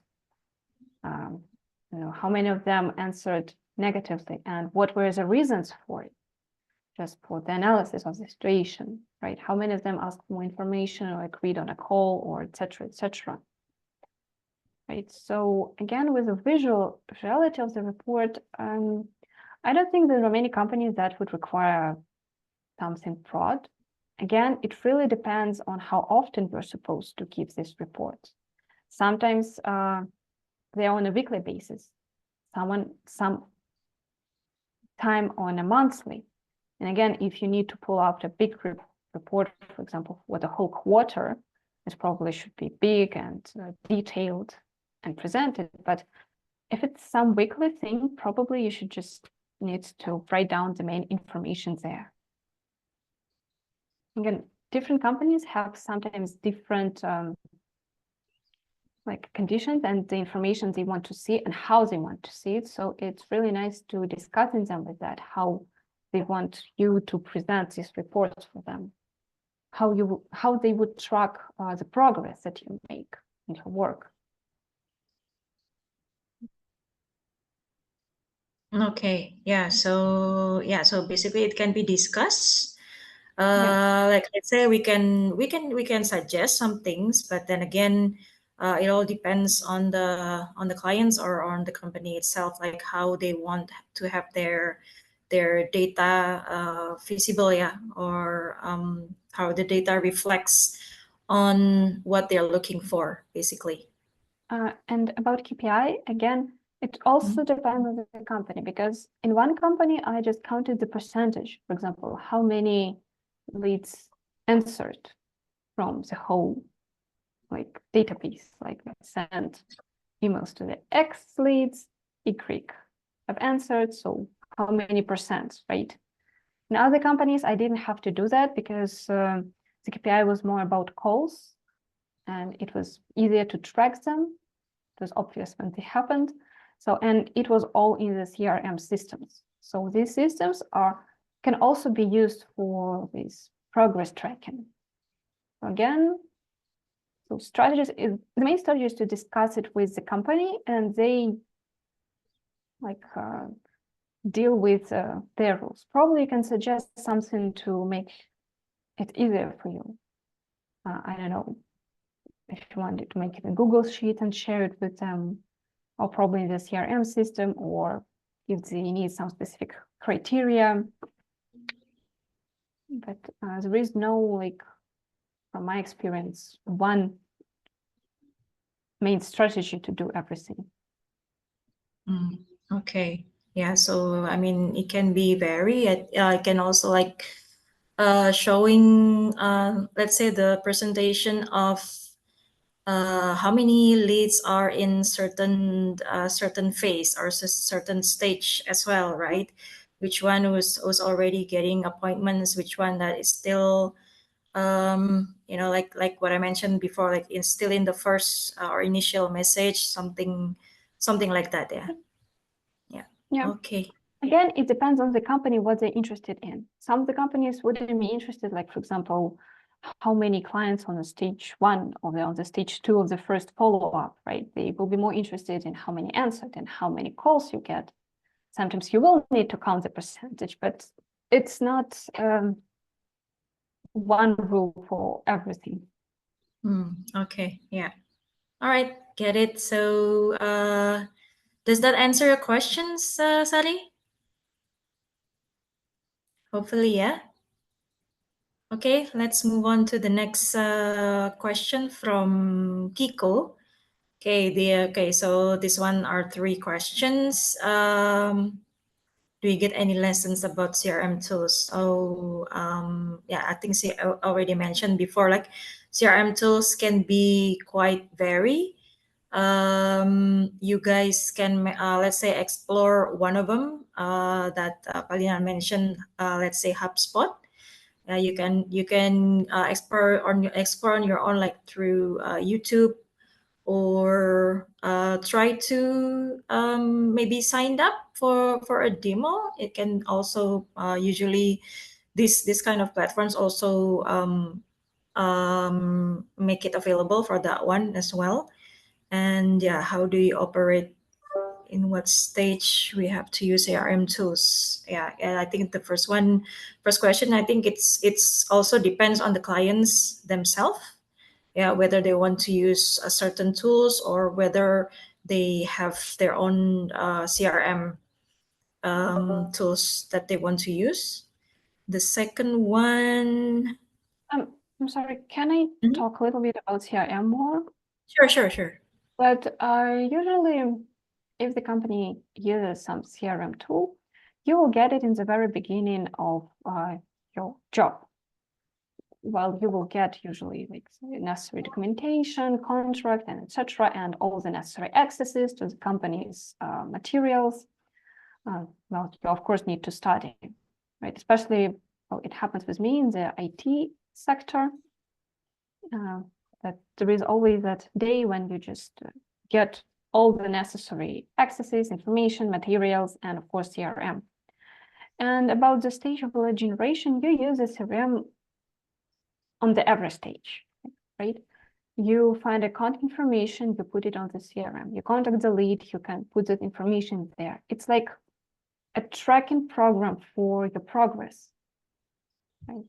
How many of them answered negatively, and what were the reasons for it? Just for the analysis of the situation, right? How many of them asked for more information or agreed on a call, or etc., etc. Right. So again, with the visuality of the report, I don't think there are many companies that would require something broad. Again, it really depends on how often you're supposed to keep this report. Sometimes they're on a weekly basis, some time on a monthly. And again, if you need to pull out a big report, for example, for the whole quarter, it probably should be big and detailed and presented. But if it's some weekly thing, probably you should just need to write down the main information there. Again, different companies have sometimes different like conditions and the information they want to see and how they want to see it. So it's really nice to discuss in them with that, how they want you to present these reports for them, how they would track the progress that you make in your work. Okay, yeah. So basically it can be discussed. Yeah. Like let's say we can suggest some things, but then again, it all depends on the clients or on the company itself, like how they want to have their data visible, yeah, or how the data reflects on what they're looking for, basically. And about KPI, again, it also depends on the company, because in one company, I just counted the percentage, for example, how many leads answered from the whole like database, like send emails to the X leads, Y have answered, so how many percent, right? In other companies, I didn't have to do that because the KPI was more about calls and it was easier to track them. It was obvious when they happened. So, and it was all in the CRM systems. So these systems can also be used for this progress tracking. Again, so the main strategy is to discuss it with the company, and they like deal with their rules. Probably you can suggest something to make it easier for you. I don't know if you wanted to make it a Google Sheet and share it with them, or probably in the CRM system, or if they need some specific criteria. But there is no, like, from my experience, one main strategy to do everything. Okay. Yeah, so I mean, it can be vary. It can also like showing, let's say, the presentation of how many leads are in certain phase or certain stage as well, right? Which one was already getting appointments, which one that is still, like what I mentioned before, like still in the first or initial message, something like that. Yeah. Okay. Again, it depends on the company, what they're interested in. Some of the companies wouldn't be interested, like, for example, how many clients on the stage 1 or on the stage 2 of the first follow-up, right? They will be more interested in how many answered and how many calls you get. Sometimes you will need to count the percentage, but it's not one rule for everything. Okay. Yeah. All right. get it. So does that answer your questions, Sally? Hopefully, yeah. Okay, let's move on to the next question from Kiko. Okay, so this one are 3 questions. Do you get any lessons about CRM tools? Oh, yeah, I think I already mentioned before, like CRM tools can be quite vary. You guys can, let's say, explore one of them that Palina mentioned, let's say HubSpot. You can explore on your own, like through YouTube, or try to maybe sign up for a demo. It can also usually this kind of platforms also make it available for that one as well. And yeah, how do you operate? In what stage we have to use ARM tools? Yeah, and I think the first question, I think it's also depends on the clients themselves. Yeah, whether they want to use a certain tools or whether they have their own CRM tools that they want to use. The second one. I'm sorry, can I talk a little bit about CRM more? Sure. But usually, if the company uses some CRM tool, you will get it in the very beginning of your job. Well, you will get usually like necessary documentation, contract, and etc., and all the necessary accesses to the company's materials. Well, you of course need to study, right? Especially, well, it happens with me in the IT sector. That there is always that day when you just get all the necessary accesses, information, materials, and of course CRM. And about the stage of lead generation, you use the CRM on the every stage, right? You find a contact information, you put it on the CRM. You contact the lead, you can put that information there. It's like a tracking program for your progress, right?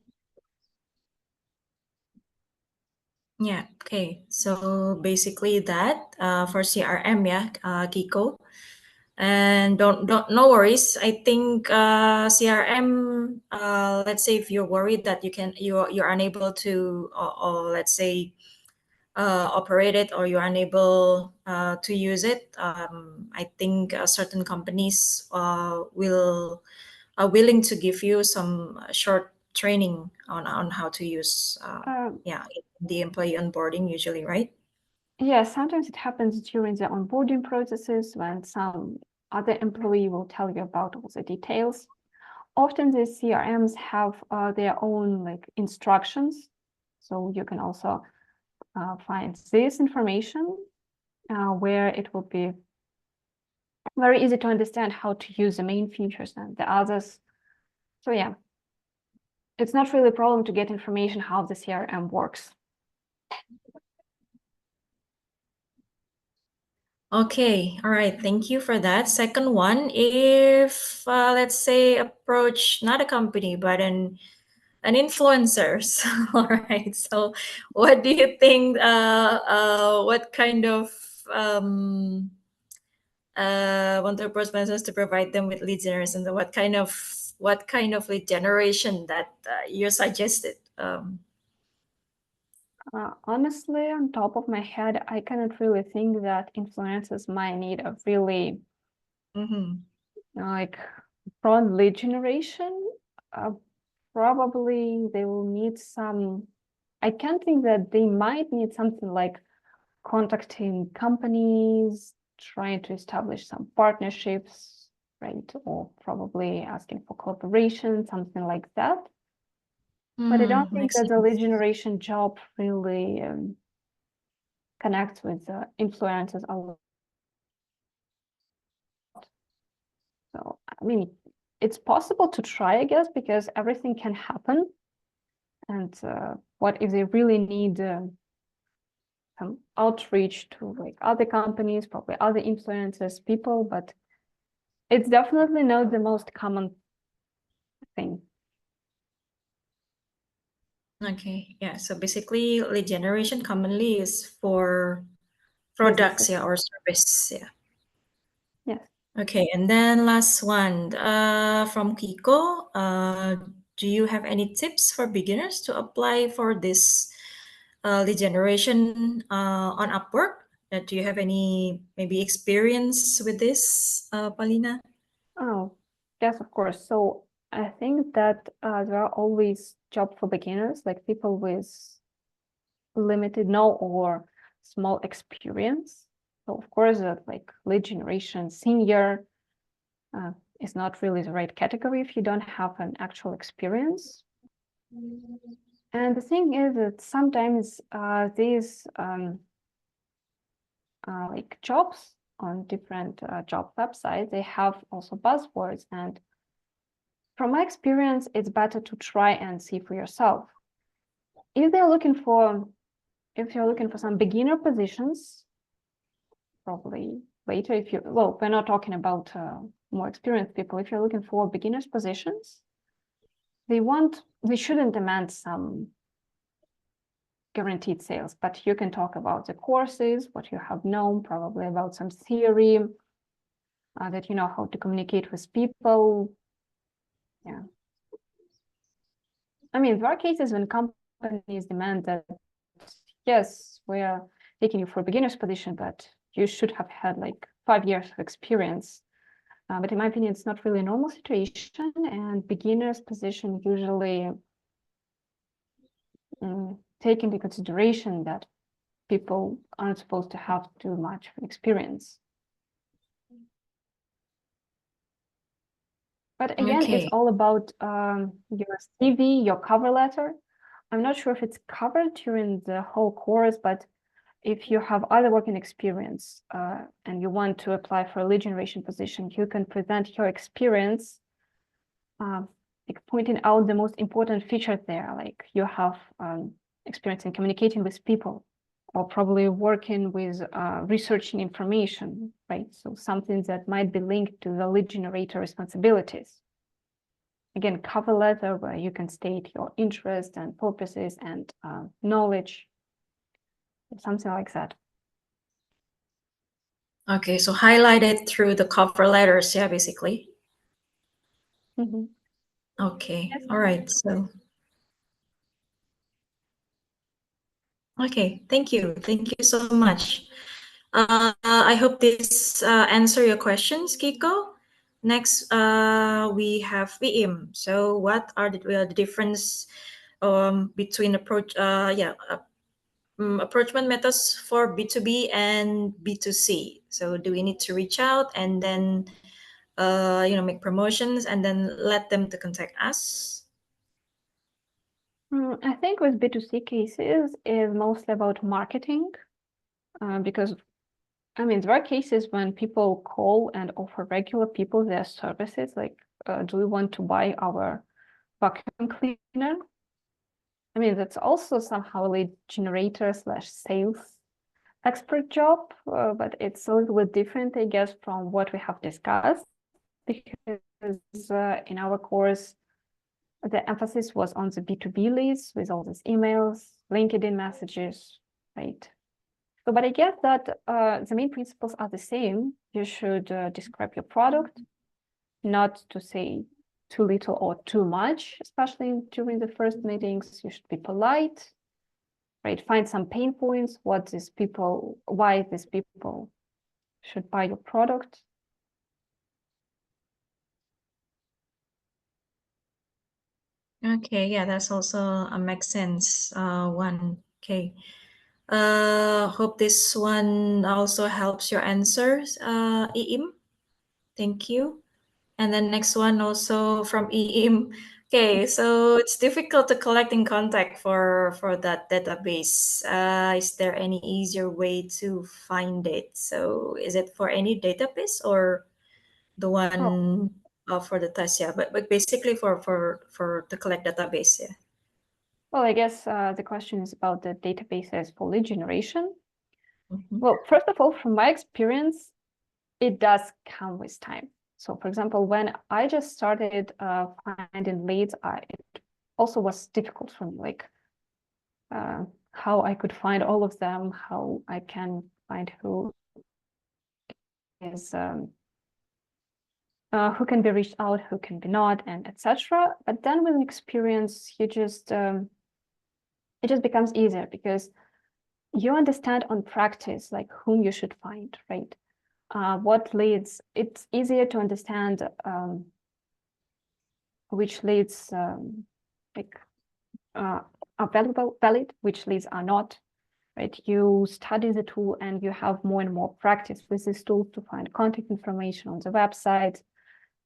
Yeah, okay. So basically that for CRM, yeah, Kiko. And no worries. I think CRM, let's say if you're worried that you're unable to, or let's say operate it, or you're unable to use it, I think certain companies will are willing to give you some short training on how to use the employee onboarding usually, right? Yeah, sometimes it happens during the onboarding processes when some other employee will tell you about all the details. Often the CRMs have their own like instructions, so you can also find this information where it will be very easy to understand how to use the main features and the others. So yeah, it's not really a problem to get information how the CRM works. Okay, all right, thank you for that. Second one, if let's say approach not a company but an influencers. All right, so what do you think, what kind of want to approach businesses to provide them with lead generation, and what kind of lead generation that you suggested? Honestly, on top of my head, I cannot really think that influencers might need a really like broad lead generation. Probably they will need some. I can't think that they might need something like contacting companies, trying to establish some partnerships, right? Or probably asking for cooperation, something like that. But I don't think that the lead generation job really connects with influencers a lot. So, I mean, it's possible to try, I guess, because everything can happen. And what if they really need some outreach to like other companies, probably other influencers, people, but it's definitely not the most common thing. Okay, yeah. So basically, lead generation commonly is for Products, businesses. yeah, or service, yeah. Yes. Okay, and then last one from Kiko. Do you have any tips for beginners to apply for this lead generation on Upwork? Do you have any maybe experience with this, Paulina? Oh, yes, of course. So I think that there are always jobs for beginners, like people with limited no or small experience. So of course, like lead generation senior is not really the right category if you don't have an actual experience. And the thing is that sometimes these like jobs on different job websites, they have also buzzwords. And from my experience, it's better to try and see for yourself. If you're looking for some beginner positions, probably later, we're not talking about more experienced people. If you're looking for beginners positions, they shouldn't demand some guaranteed sales, but you can talk about the courses, what you have known, probably about some theory, that you know how to communicate with people. Yeah. I mean, there are cases when companies demand that, yes, we are taking you for a beginner's position, but you should have had like 5 years of experience. But in my opinion, it's not really a normal situation, and beginner's position usually take into consideration that people aren't supposed to have too much experience. But again, it's all about your CV, your cover letter. I'm not sure if it's covered during the whole course, but if you have other working experience and you want to apply for a lead generation position, you can present your experience, like pointing out the most important features there, like you have experience in communicating with people, or probably working with researching information, right? So something that might be linked to the lead generator responsibilities. Again, cover letter where you can state your interest and purposes and knowledge, something like that. Okay, so highlight it through the cover letters, yeah, basically. Okay, yes. All right, so. Okay, thank you so much. I hope this answer your questions, Kiko. Next, we have Iim. So what are the difference between approachment methods for B2B and B2C? So do we need to reach out and then make promotions and then let them to contact us? I think with B2C cases is mostly about marketing, because I mean, there are cases when people call and offer regular people their services, like, do you want to buy our vacuum cleaner? I mean, that's also somehow a lead generator / sales expert job, but it's a little bit different, I guess, from what we have discussed, because in our course, the emphasis was on the B2B leads with all these emails, LinkedIn messages, right? So, but I guess that the main principles are the same. You should describe your product, not to say too little or too much, especially during the first meetings. You should be polite, right? Find some pain points, why these people should buy your product. Okay, yeah, that's also makes sense. Okay. Hope this one also helps your answers, Iim. Thank you. And then next one also from Iim. Okay, so it's difficult to collect in contact for that database. Is there any easier way to find it? So is it for any database or the one for the test? Yeah, but basically for to collect database. Yeah. Well, I guess the question is about the databases for lead generation. Well, first of all, from my experience, it does come with time. So for example, when I just started finding leads, it also was difficult for me, like how I could find all of them, how I can find who is who can be reached out, who can be not, and etc. But then with experience, you just it just becomes easier because you understand on practice like whom you should find, right? What leads? It's easier to understand which leads are valid, which leads are not. Right, you study the tool and you have more and more practice with this tool to find contact information on the website,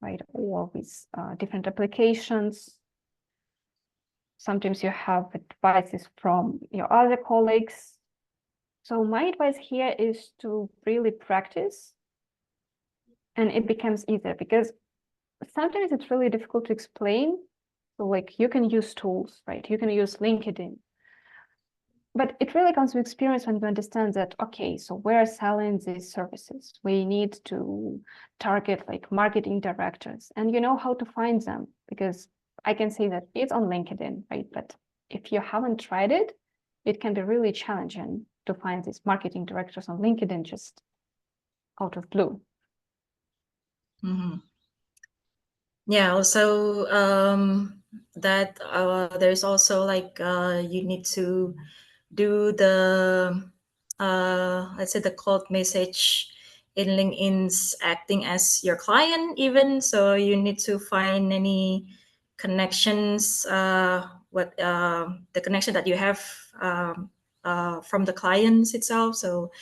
right, or with different applications. Sometimes you have advices from your other colleagues. So my advice here is to really practice, and it becomes easier because sometimes it's really difficult to explain. So like you can use tools, right? You can use LinkedIn. But it really comes with experience when you understand that, okay, so we're selling these services. We need to target like marketing directors, and you know how to find them, because I can say that it's on LinkedIn, right? But if you haven't tried it, it can be really challenging to find these marketing directors on LinkedIn just out of blue. Mm-hmm. Yeah, also that there's also like you need to do the let's say the cold message in LinkedIn's acting as your client even, so you need to find any connections, what the connection that you have from the clients itself. So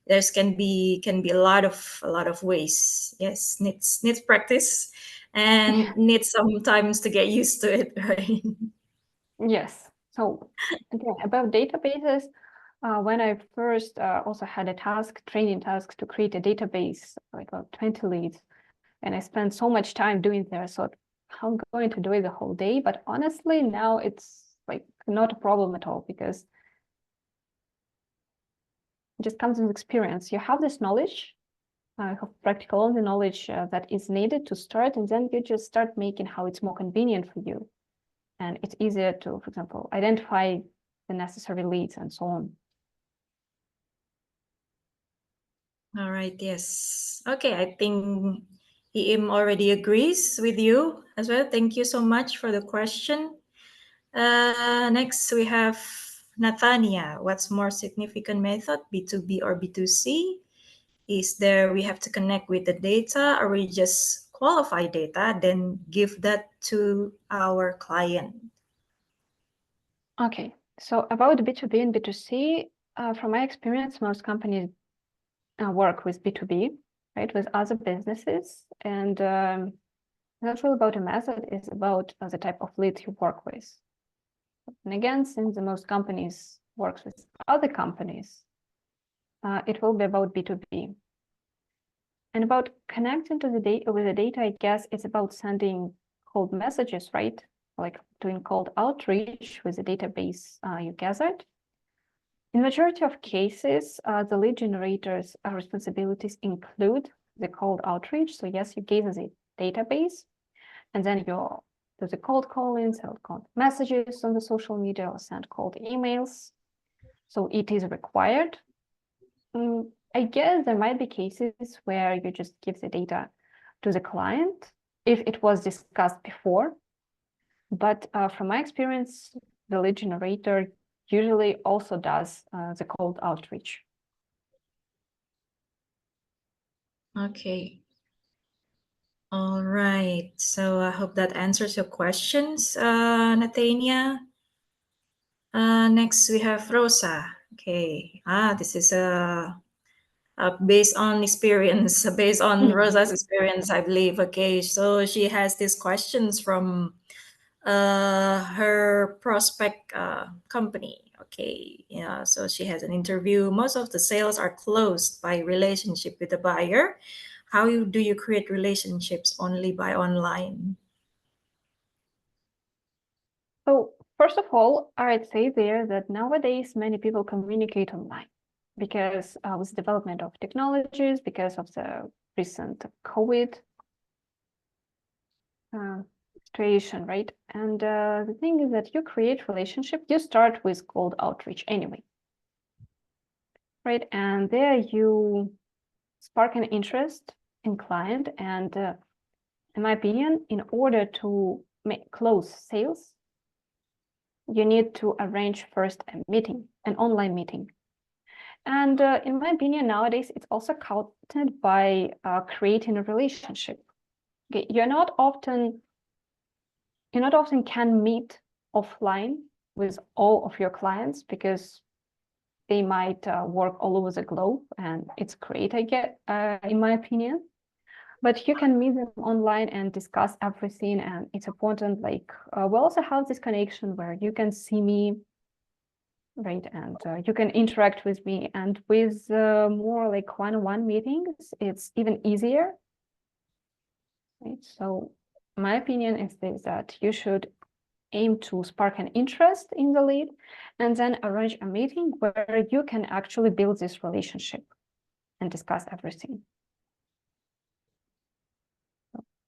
there's can be a lot of ways. Yes, needs practice and needs some times to get used to it, right? Yes. So again, about databases, when I first also had a training task to create a database, like about 20 leads, and I spent so much time doing there. So I'm going to do it the whole day. But honestly, now it's like not a problem at all because it just comes with experience. You have this knowledge, have practical only knowledge that is needed to start, and then you just start making how it's more convenient for you. And it's easier to, for example, identify the necessary leads and so on. All right, yes. Okay, I think Iim already agrees with you as well. Thank you so much for the question. Next, we have Nathania. What's more significant method, B2B or B2C? Is there we have to connect with the data, or we just qualify data, then give that to our client? Okay, so about B2B and B2C, from my experience, most companies work with B2B, right, with other businesses. And not really about a method, it's about the type of leads you work with. And again, since the most companies works with other companies, it will be about B2B. And about connecting to the data with the data, I guess it's about sending cold messages, right? Like doing cold outreach with the database you gathered. In majority of cases, the lead generators' responsibilities include the cold outreach. So yes, you gather the database, and then you do the cold calling, send cold messages on the social media, or send cold emails. So it is required. I guess there might be cases where you just give the data to the client if it was discussed before. But from my experience, the lead generator usually also does the cold outreach. Okay. All right. So I hope that answers your questions, Nathania. Next, we have Rosa. Okay. This is based on experience, based on Rosa's experience, I believe. Okay. So she has these questions from her prospect company. Okay. Yeah. So she has an interview. Most of the sales are closed by relationship with the buyer. How do you create relationships only by online? So first of all, I'd say there that nowadays many people communicate online because with the development of technologies, because of the recent COVID situation, right? And the thing is that you create relationship, you start with cold outreach anyway. right? And there you spark an interest in client. And in my opinion, in order to close sales, you need to arrange first a meeting, an online meeting. And in my opinion, nowadays, it's also counted by creating a relationship. Okay, you're not often can meet offline with all of your clients because they might work all over the globe, and it's great, I get, in my opinion. But you can meet them online and discuss everything, and it's important. Like we also have this connection where you can see me, right, and you can interact with me. And with more like one-on-one meetings, it's even easier. Right? So my opinion is this, that you should aim to spark an interest in the lead and then arrange a meeting where you can actually build this relationship and discuss everything.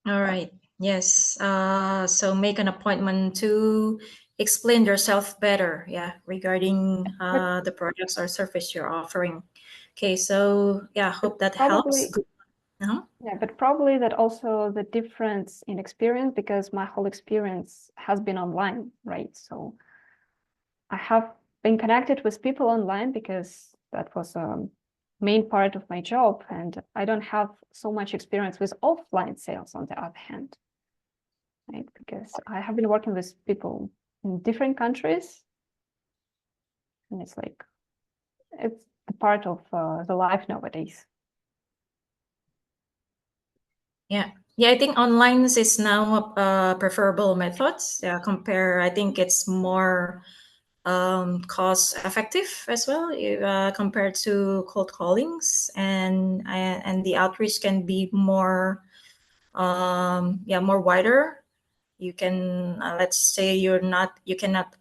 All right. Yes. So make an appointment to explain yourself better. Yeah, regarding the products or service you're offering. Okay. So yeah, hope that helps. Yeah, but probably that also the difference in experience, because my whole experience has been online, right? So I have been connected with people online because that was a main part of my job, and I don't have so much experience with offline sales on the other hand, right? Because I have been working with people in different countries, and it's like, it's a part of the life nowadays. Yeah. Yeah, I think online is now preferable methods. Yeah, I think it's more cost effective as well compared to cold callings, and the outreach can be more more wider. You can let's say you cannot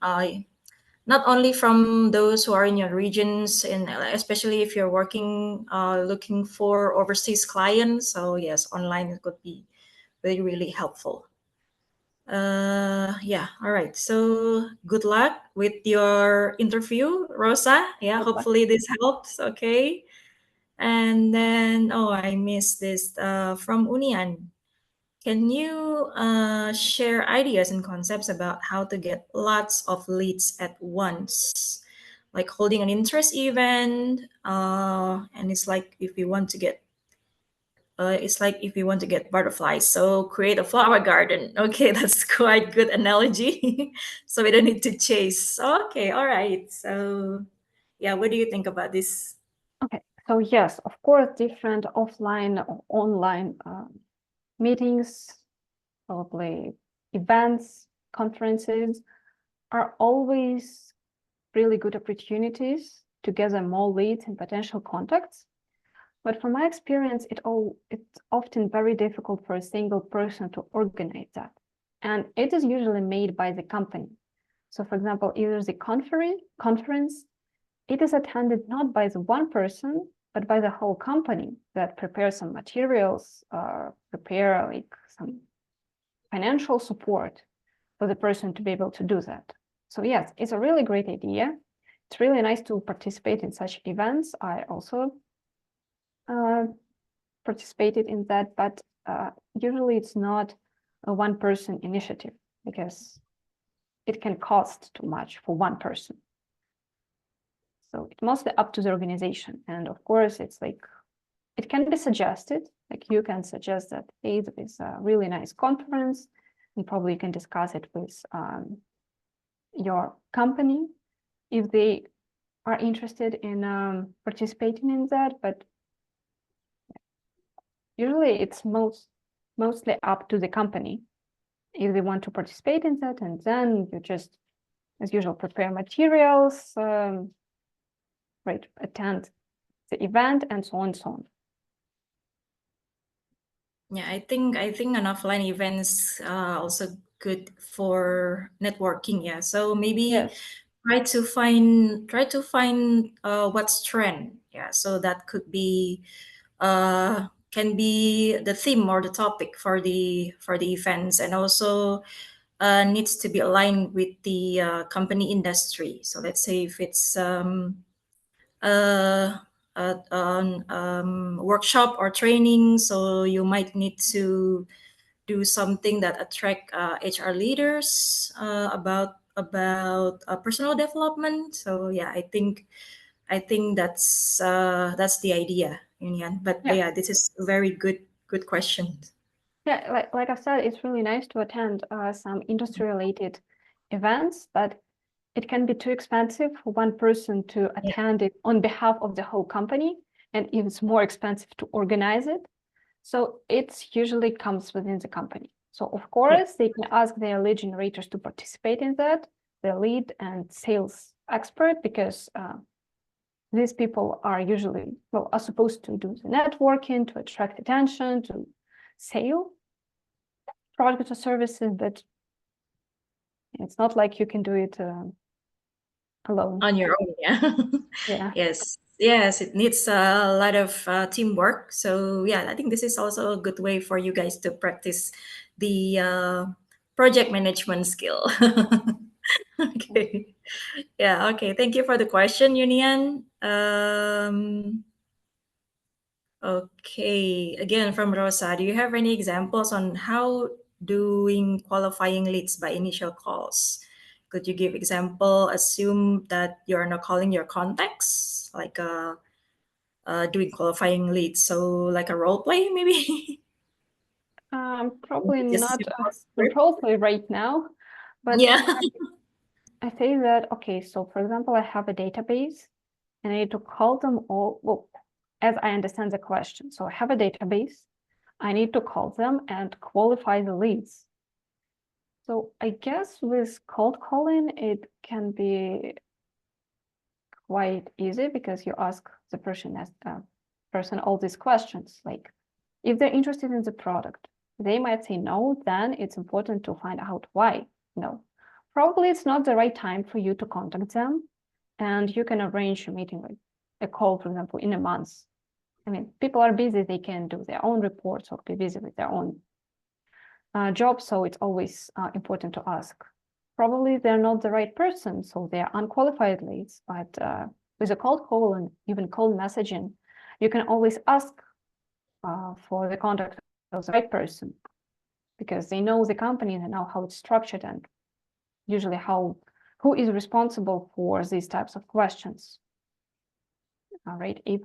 not only from those who are in your regions, and especially if you're working looking for overseas clients. So yes, online could be really helpful. Yeah, all right, so good luck with your interview, Rosa. Yeah, hopefully this helps. Okay. And then, oh, I missed this from Unian. Can you share ideas and concepts about how to get lots of leads at once? Like holding an interest event, and it's like if you want to get butterflies, so create a flower garden. Okay, that's quite good analogy. So we don't need to chase. Okay, all right. So yeah, what do you think about this? Okay, so yes, of course, different offline or online meetings, probably events, conferences are always really good opportunities to gather more leads and potential contacts. But from my experience, it's often very difficult for a single person to organize that. And it is usually made by the company. So for example, if there's a conference, it is attended not by the one person, but by the whole company that prepares some materials, prepare like some financial support for the person to be able to do that. So yes, it's a really great idea. It's really nice to participate in such events. I also participated in that, but usually it's not a one-person initiative because it can cost too much for one person. So it's mostly up to the organization. And of course, it's like, it can be suggested, like you can suggest that, hey, there is a really nice conference, and probably you can discuss it with your company if they are interested in participating in that. But usually it's mostly up to the company if they want to participate in that, and then you just, as usual, prepare materials, right, attend the event, and so on and so on. Yeah, I think an offline events also good for networking. Yeah, so maybe Yes. try to find what's trend. Yeah, so that could be can be the theme or the topic for the events, and also needs to be aligned with the company industry. So let's say if it's workshop or training, so you might need to do something that attract HR leaders about personal development. So yeah, I think that's the idea, Yunian. But Yeah. yeah, this is a very good question. Yeah, like I said, it's really nice to attend some industry-related events, but it can be too expensive for one person to attend it on behalf of the whole company, and it's more expensive to organize it. So it usually comes within the company. So of course, they can ask their lead generators to participate in that, the lead and sales expert, because these people are usually, well, are supposed to do the networking, to attract attention, to sell products or services, but it's not like you can do it alone. On your own, yeah. Yeah. Yes, it needs a lot of teamwork. So yeah, I think this is also a good way for you guys to practice the project management skill. Okay. Yeah, okay. Thank you for the question, Unian. Okay, again from Rosa, do you have any examples on how doing qualifying leads by initial calls? Could you give example? Assume that you're not calling your contacts, like doing qualifying leads. So like a role play, maybe. Probably Just not simple a script. role play right now, but Yeah. I say that, okay, so for example, I have a database and I need to call them all, well, as I understand the question. So I have a database, I need to call them and qualify the leads. So I guess with cold calling, it can be quite easy because you ask the person all these questions, like if they're interested in the product, they might say no, then it's important to find out why no. Probably it's not the right time for you to contact them, and you can arrange a meeting, like a call, for example, in a month. I mean, people are busy, they can do their own reports or be busy with their own job, so it's always important to ask. Probably they're not the right person, so they're unqualified leads, but with a cold call and even cold messaging, you can always ask for the contact of the right person, because they know the company, they know how it's structured, and usually who is responsible for these types of questions. All right, if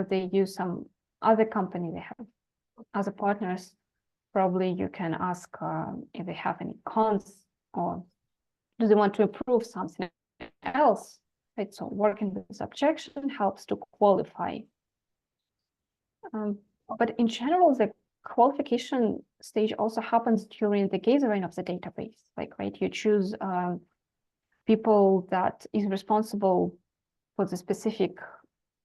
they use some other company, they have other partners, probably you can ask if they have any cons, or do they want to improve something else, right? So working with objection helps to qualify. But in general, the qualification stage also happens during the gathering of the database. Like, right, you choose people that is responsible for the specific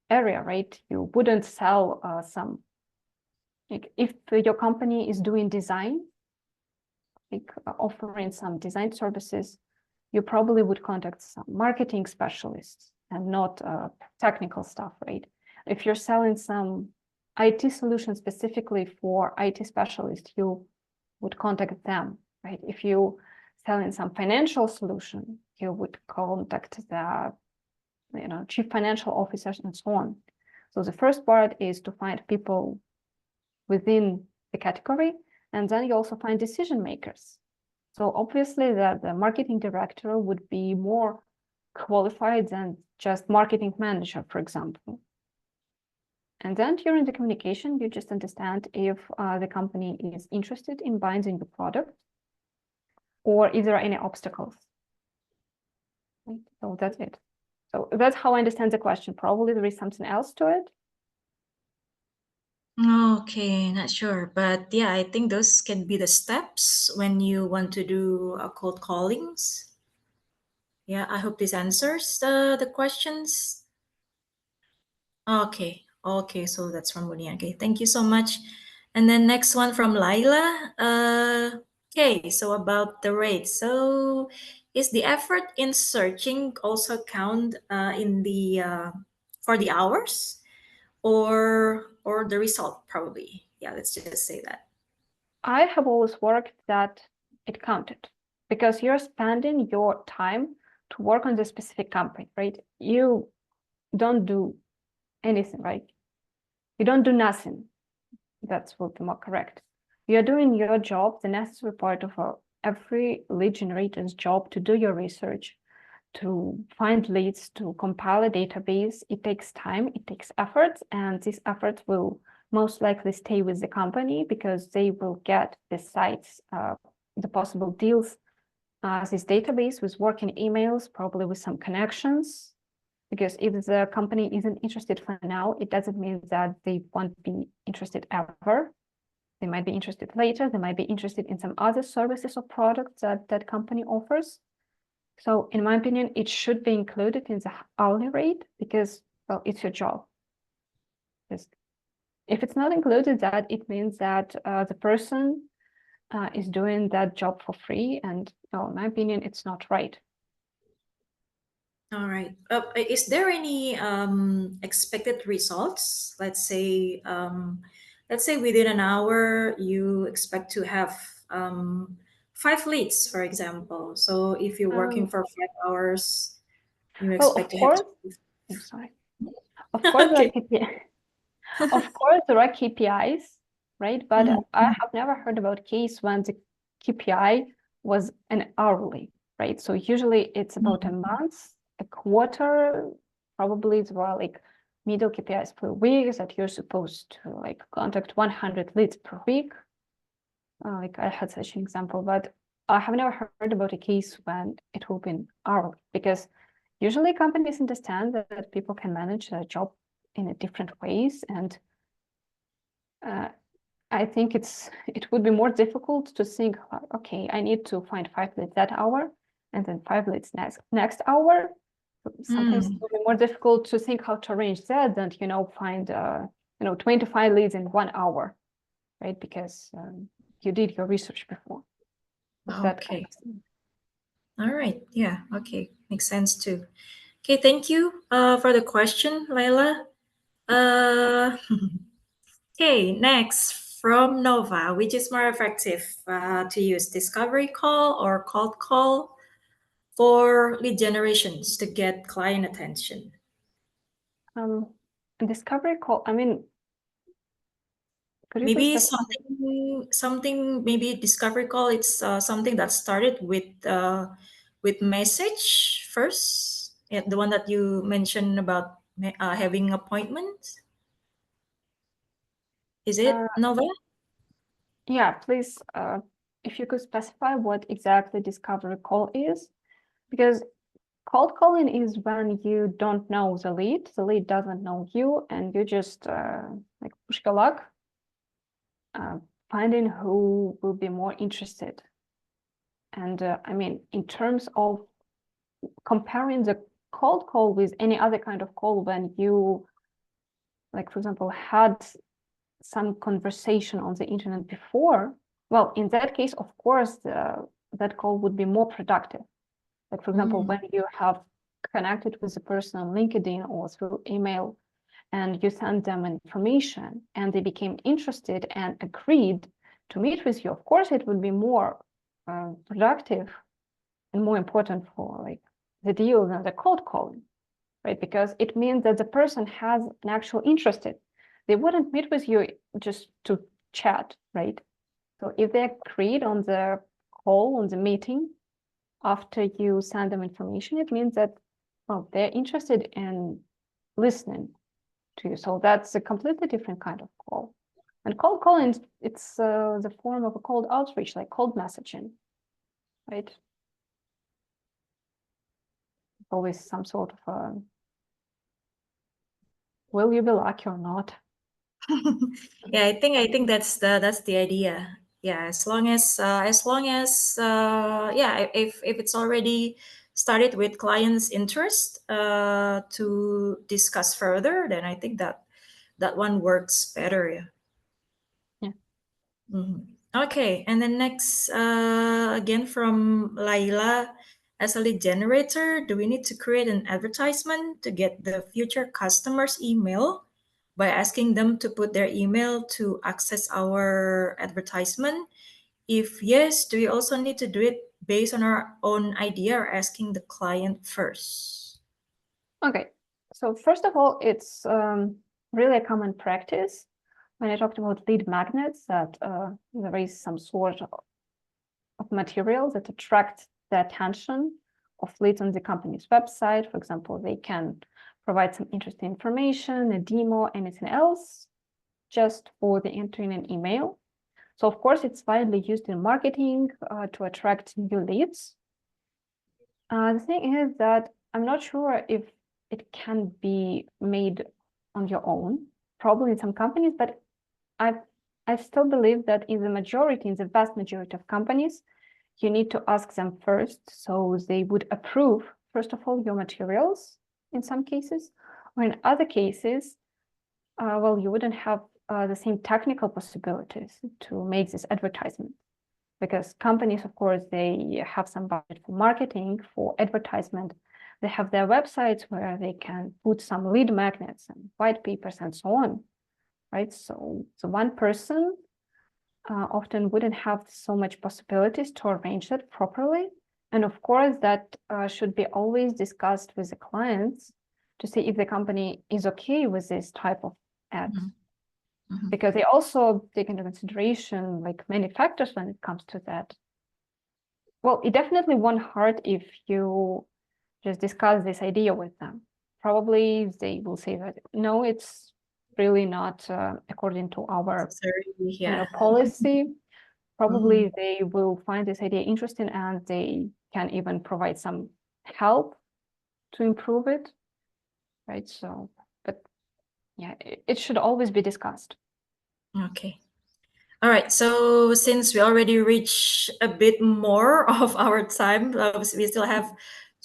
area, right? You wouldn't sell some, like if your company is doing design, like offering some design services, you probably would contact some marketing specialists and not technical stuff, right? If you're selling some IT solution specifically for IT specialists, you would contact them, right? If you selling some financial solution, you would contact the chief financial officers and so on. So the first part is to find people within the category, and then you also find decision makers. So obviously the marketing director would be more qualified than just marketing manager, for example. And then during the communication, you just understand if the company is interested in buying the new product, or if there are any obstacles. Right? So that's it. So that's how I understand the question. Probably there is something else to it. Okay, not sure, but yeah, I think those can be the steps when you want to do cold callings. Yeah, I hope this answers the questions. Okay, so that's from Bunia. Okay, thank you so much. And then next one from Laila. Okay, so about the rate. So is the effort in searching also count in the for the hours, or the result probably? Yeah, let's just say that. I have always worked that it counted, because you're spending your time to work on the specific company, right? You don't do anything, right? You don't do nothing. That will be more correct. You're doing your job, the necessary part of every lead generator's job, to do your research, to find leads, to compile a database. It takes time, it takes effort, and this effort will most likely stay with the company because they will get the sites, the possible deals, this database with working emails, probably with some connections. Because if the company isn't interested for now, it doesn't mean that they won't be interested ever. They might be interested later. They might be interested in some other services or products that that company offers. So in my opinion, it should be included in the hourly rate because, well, it's your job. Just, if it's not included, that it means that the person is doing that job for free. And well, in my opinion, it's not right. All right. Is there any expected results? Let's say within an hour you expect to have 5 leads, for example. So if you're working for 5 hours, you Well, expect of to have. course, I'm sorry. Of course, there are Okay. KPIs. Of course, there are KPIs, right? But Mhm. I have never heard about a case when the KPI was an hourly, right? So usually it's about a month, a quarter, probably there are like middle KPIs per week that you're supposed to like contact 100 leads per week. Like I had such an example, but I have never heard about a case when it will be an hourly, because usually companies understand that people can manage their job in a different ways, and I think it would be more difficult to think, okay, I need to find 5 leads that hour and then 5 leads next hour. Sometimes it would be more difficult to think how to arrange that than, find 25 leads in 1 hour, right? Because you did your research before. That kind Okay. of thing. All right. Yeah. Okay. Makes sense too. Okay. Thank you for the question, Laila. Okay. Next from Nova, which is more effective to use, discovery call or cold call for lead generations to get client attention? Discovery call, I mean, could you Maybe please something maybe discovery call, it's something that started with message first, yeah, the one that you mentioned about having appointments. Is it Nova? Yeah, please, if you could specify what exactly discovery call is, because cold calling is when you don't know the lead doesn't know you, and you just like push your luck, finding who will be more interested. And I mean, in terms of comparing the cold call with any other kind of call, when you, like, for example, had some conversation on the internet before, well, in that case, of course, that call would be more productive. Like, for example, when you have connected with a person on LinkedIn or through email, and you send them information and they became interested and agreed to meet with you, of course, it would be more productive and more important for like the deal than the cold calling, right? Because it means that the person has an actual interest. They wouldn't meet with you just to chat, right? So if they agreed on the call, on the meeting, after you send them information, it means that, well, they're interested in listening to you. So that's a completely different kind of call. And cold calling, it's the form of a cold outreach, like cold messaging, right? Always some sort of will you be lucky or not? Yeah, I think that's the idea. Yeah, as long as yeah, if it's already started with clients' interest to discuss further, then I think that one works better. Yeah. Yeah. Okay, and then next, again from Laila, as a lead generator, do we need to create an advertisement to get the future customers' email by asking them to put their email to access our advertisement? If yes, do we also need to do it based on our own idea or asking the client first? Okay, So first of all, it's really a common practice when I talked about lead magnets that there is some sort of material that attract the attention of leads on the company's website. For example, they can provide some interesting information, a demo, anything else, just for the entering an email. So of course, it's widely used in marketing to attract new leads. The thing is that I'm not sure if it can be made on your own, probably in some companies, but I still believe that in the vast majority of companies, you need to ask them first, so they would approve, first of all, your materials in some cases, or in other cases, well, you wouldn't have the same technical possibilities to make this advertisement. Because companies, of course, they have some budget for marketing, for advertisement. They have their websites where they can put some lead magnets and white papers and so on, right? So one person often wouldn't have so much possibilities to arrange that properly. And of course, that should be always discussed with the clients to see if the company is okay with this type of ads. Because they also take into consideration like many factors when it comes to that. Well, it definitely won't hurt if you just discuss this idea with them. Probably they will say that, no, it's really not according to our policy. Probably they will find this idea interesting and they can even provide some help to improve it, right? So, but yeah, it should always be discussed. Okay. All right. So since we already reached a bit more of our time, we still have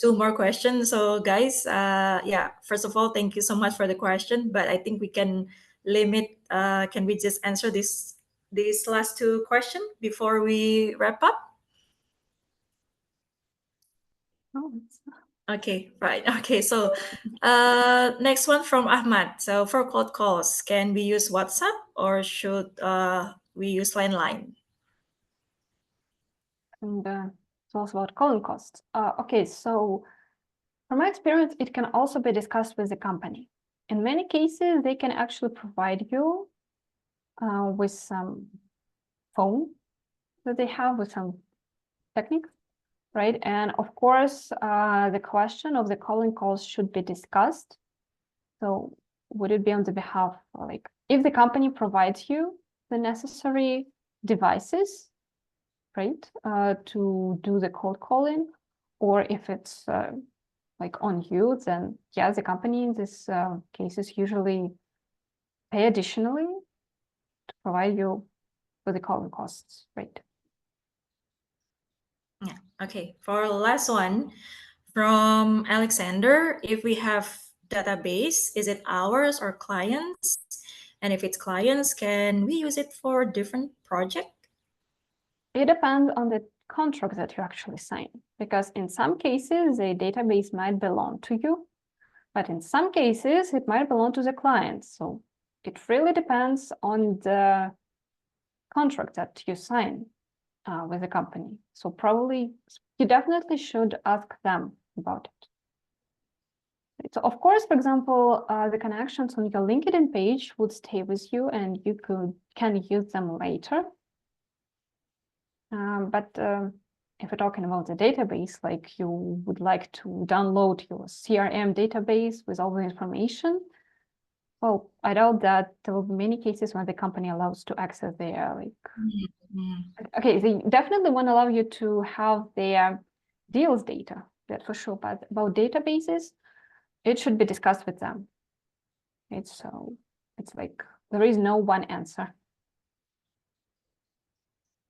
2 more questions. So guys, yeah, first of all, thank you so much for the question, but I think we can limit, can we just answer these last 2 questions before we wrap up? Okay, right. Okay, so next one from Ahmad. So for cold calls, can we use WhatsApp or should we use landline? And it's also about calling costs. Okay, so from my experience, it can also be discussed with the company. In many cases, they can actually provide you with some phone that they have with some techniques, right? And of course, the question of the calling calls should be discussed. So would it be on the behalf, like if the company provides you the necessary devices, right, to do the cold calling, or if it's like on you, then yeah, the company in this cases usually pay additionally to provide you with the calling costs, right? Yeah. Okay. For the last one from Alexander, if we have database, is it ours or clients? And if it's clients, can we use it for different project? It depends on the contract that you actually sign, because in some cases, the database might belong to you, but in some cases, it might belong to the client. So it really depends on the contract that you sign with the company. So probably you definitely should ask them about it. So of course, for example, the connections on your LinkedIn page would stay with you and you can use them later. But if we're talking about the database, like you would like to download your CRM database with all the information, well, I doubt that there will be many cases when the company allows to access their okay, they definitely won't allow you to have their deals data, that's for sure. But about databases, it should be discussed with them. It's like there is no one answer.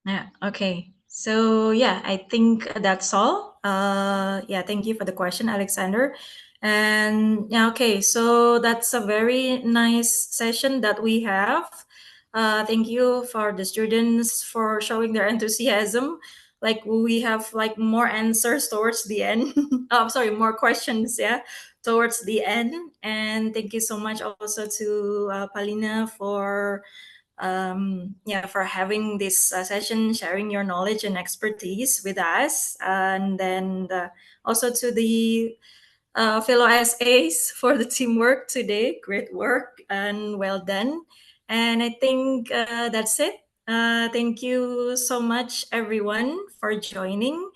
Yeah. Okay. So yeah, I think that's all. Yeah, thank you for the question, Alexander. And yeah, okay. So that's a very nice session that we have. Thank you for the students for showing their enthusiasm. Like we have like more answers towards the end. Oh, sorry, more questions. Yeah, towards the end. And thank you so much also to Palina for yeah, for having this session, sharing your knowledge and expertise with us, and then also to the fellow SAs for the teamwork today. Great work and well done. And I think that's it. Thank you so much, everyone, for joining.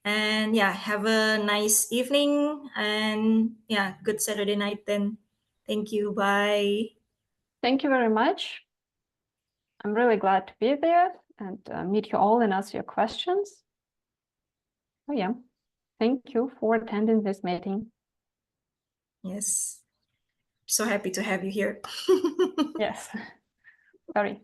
And yeah, have a nice evening. And yeah, good Saturday night then. Thank you. Bye. Thank you very much. I'm really glad to be there and meet you all and answer your questions. Oh yeah, thank you for attending this meeting. Yes. So happy to have you here. Yes, very.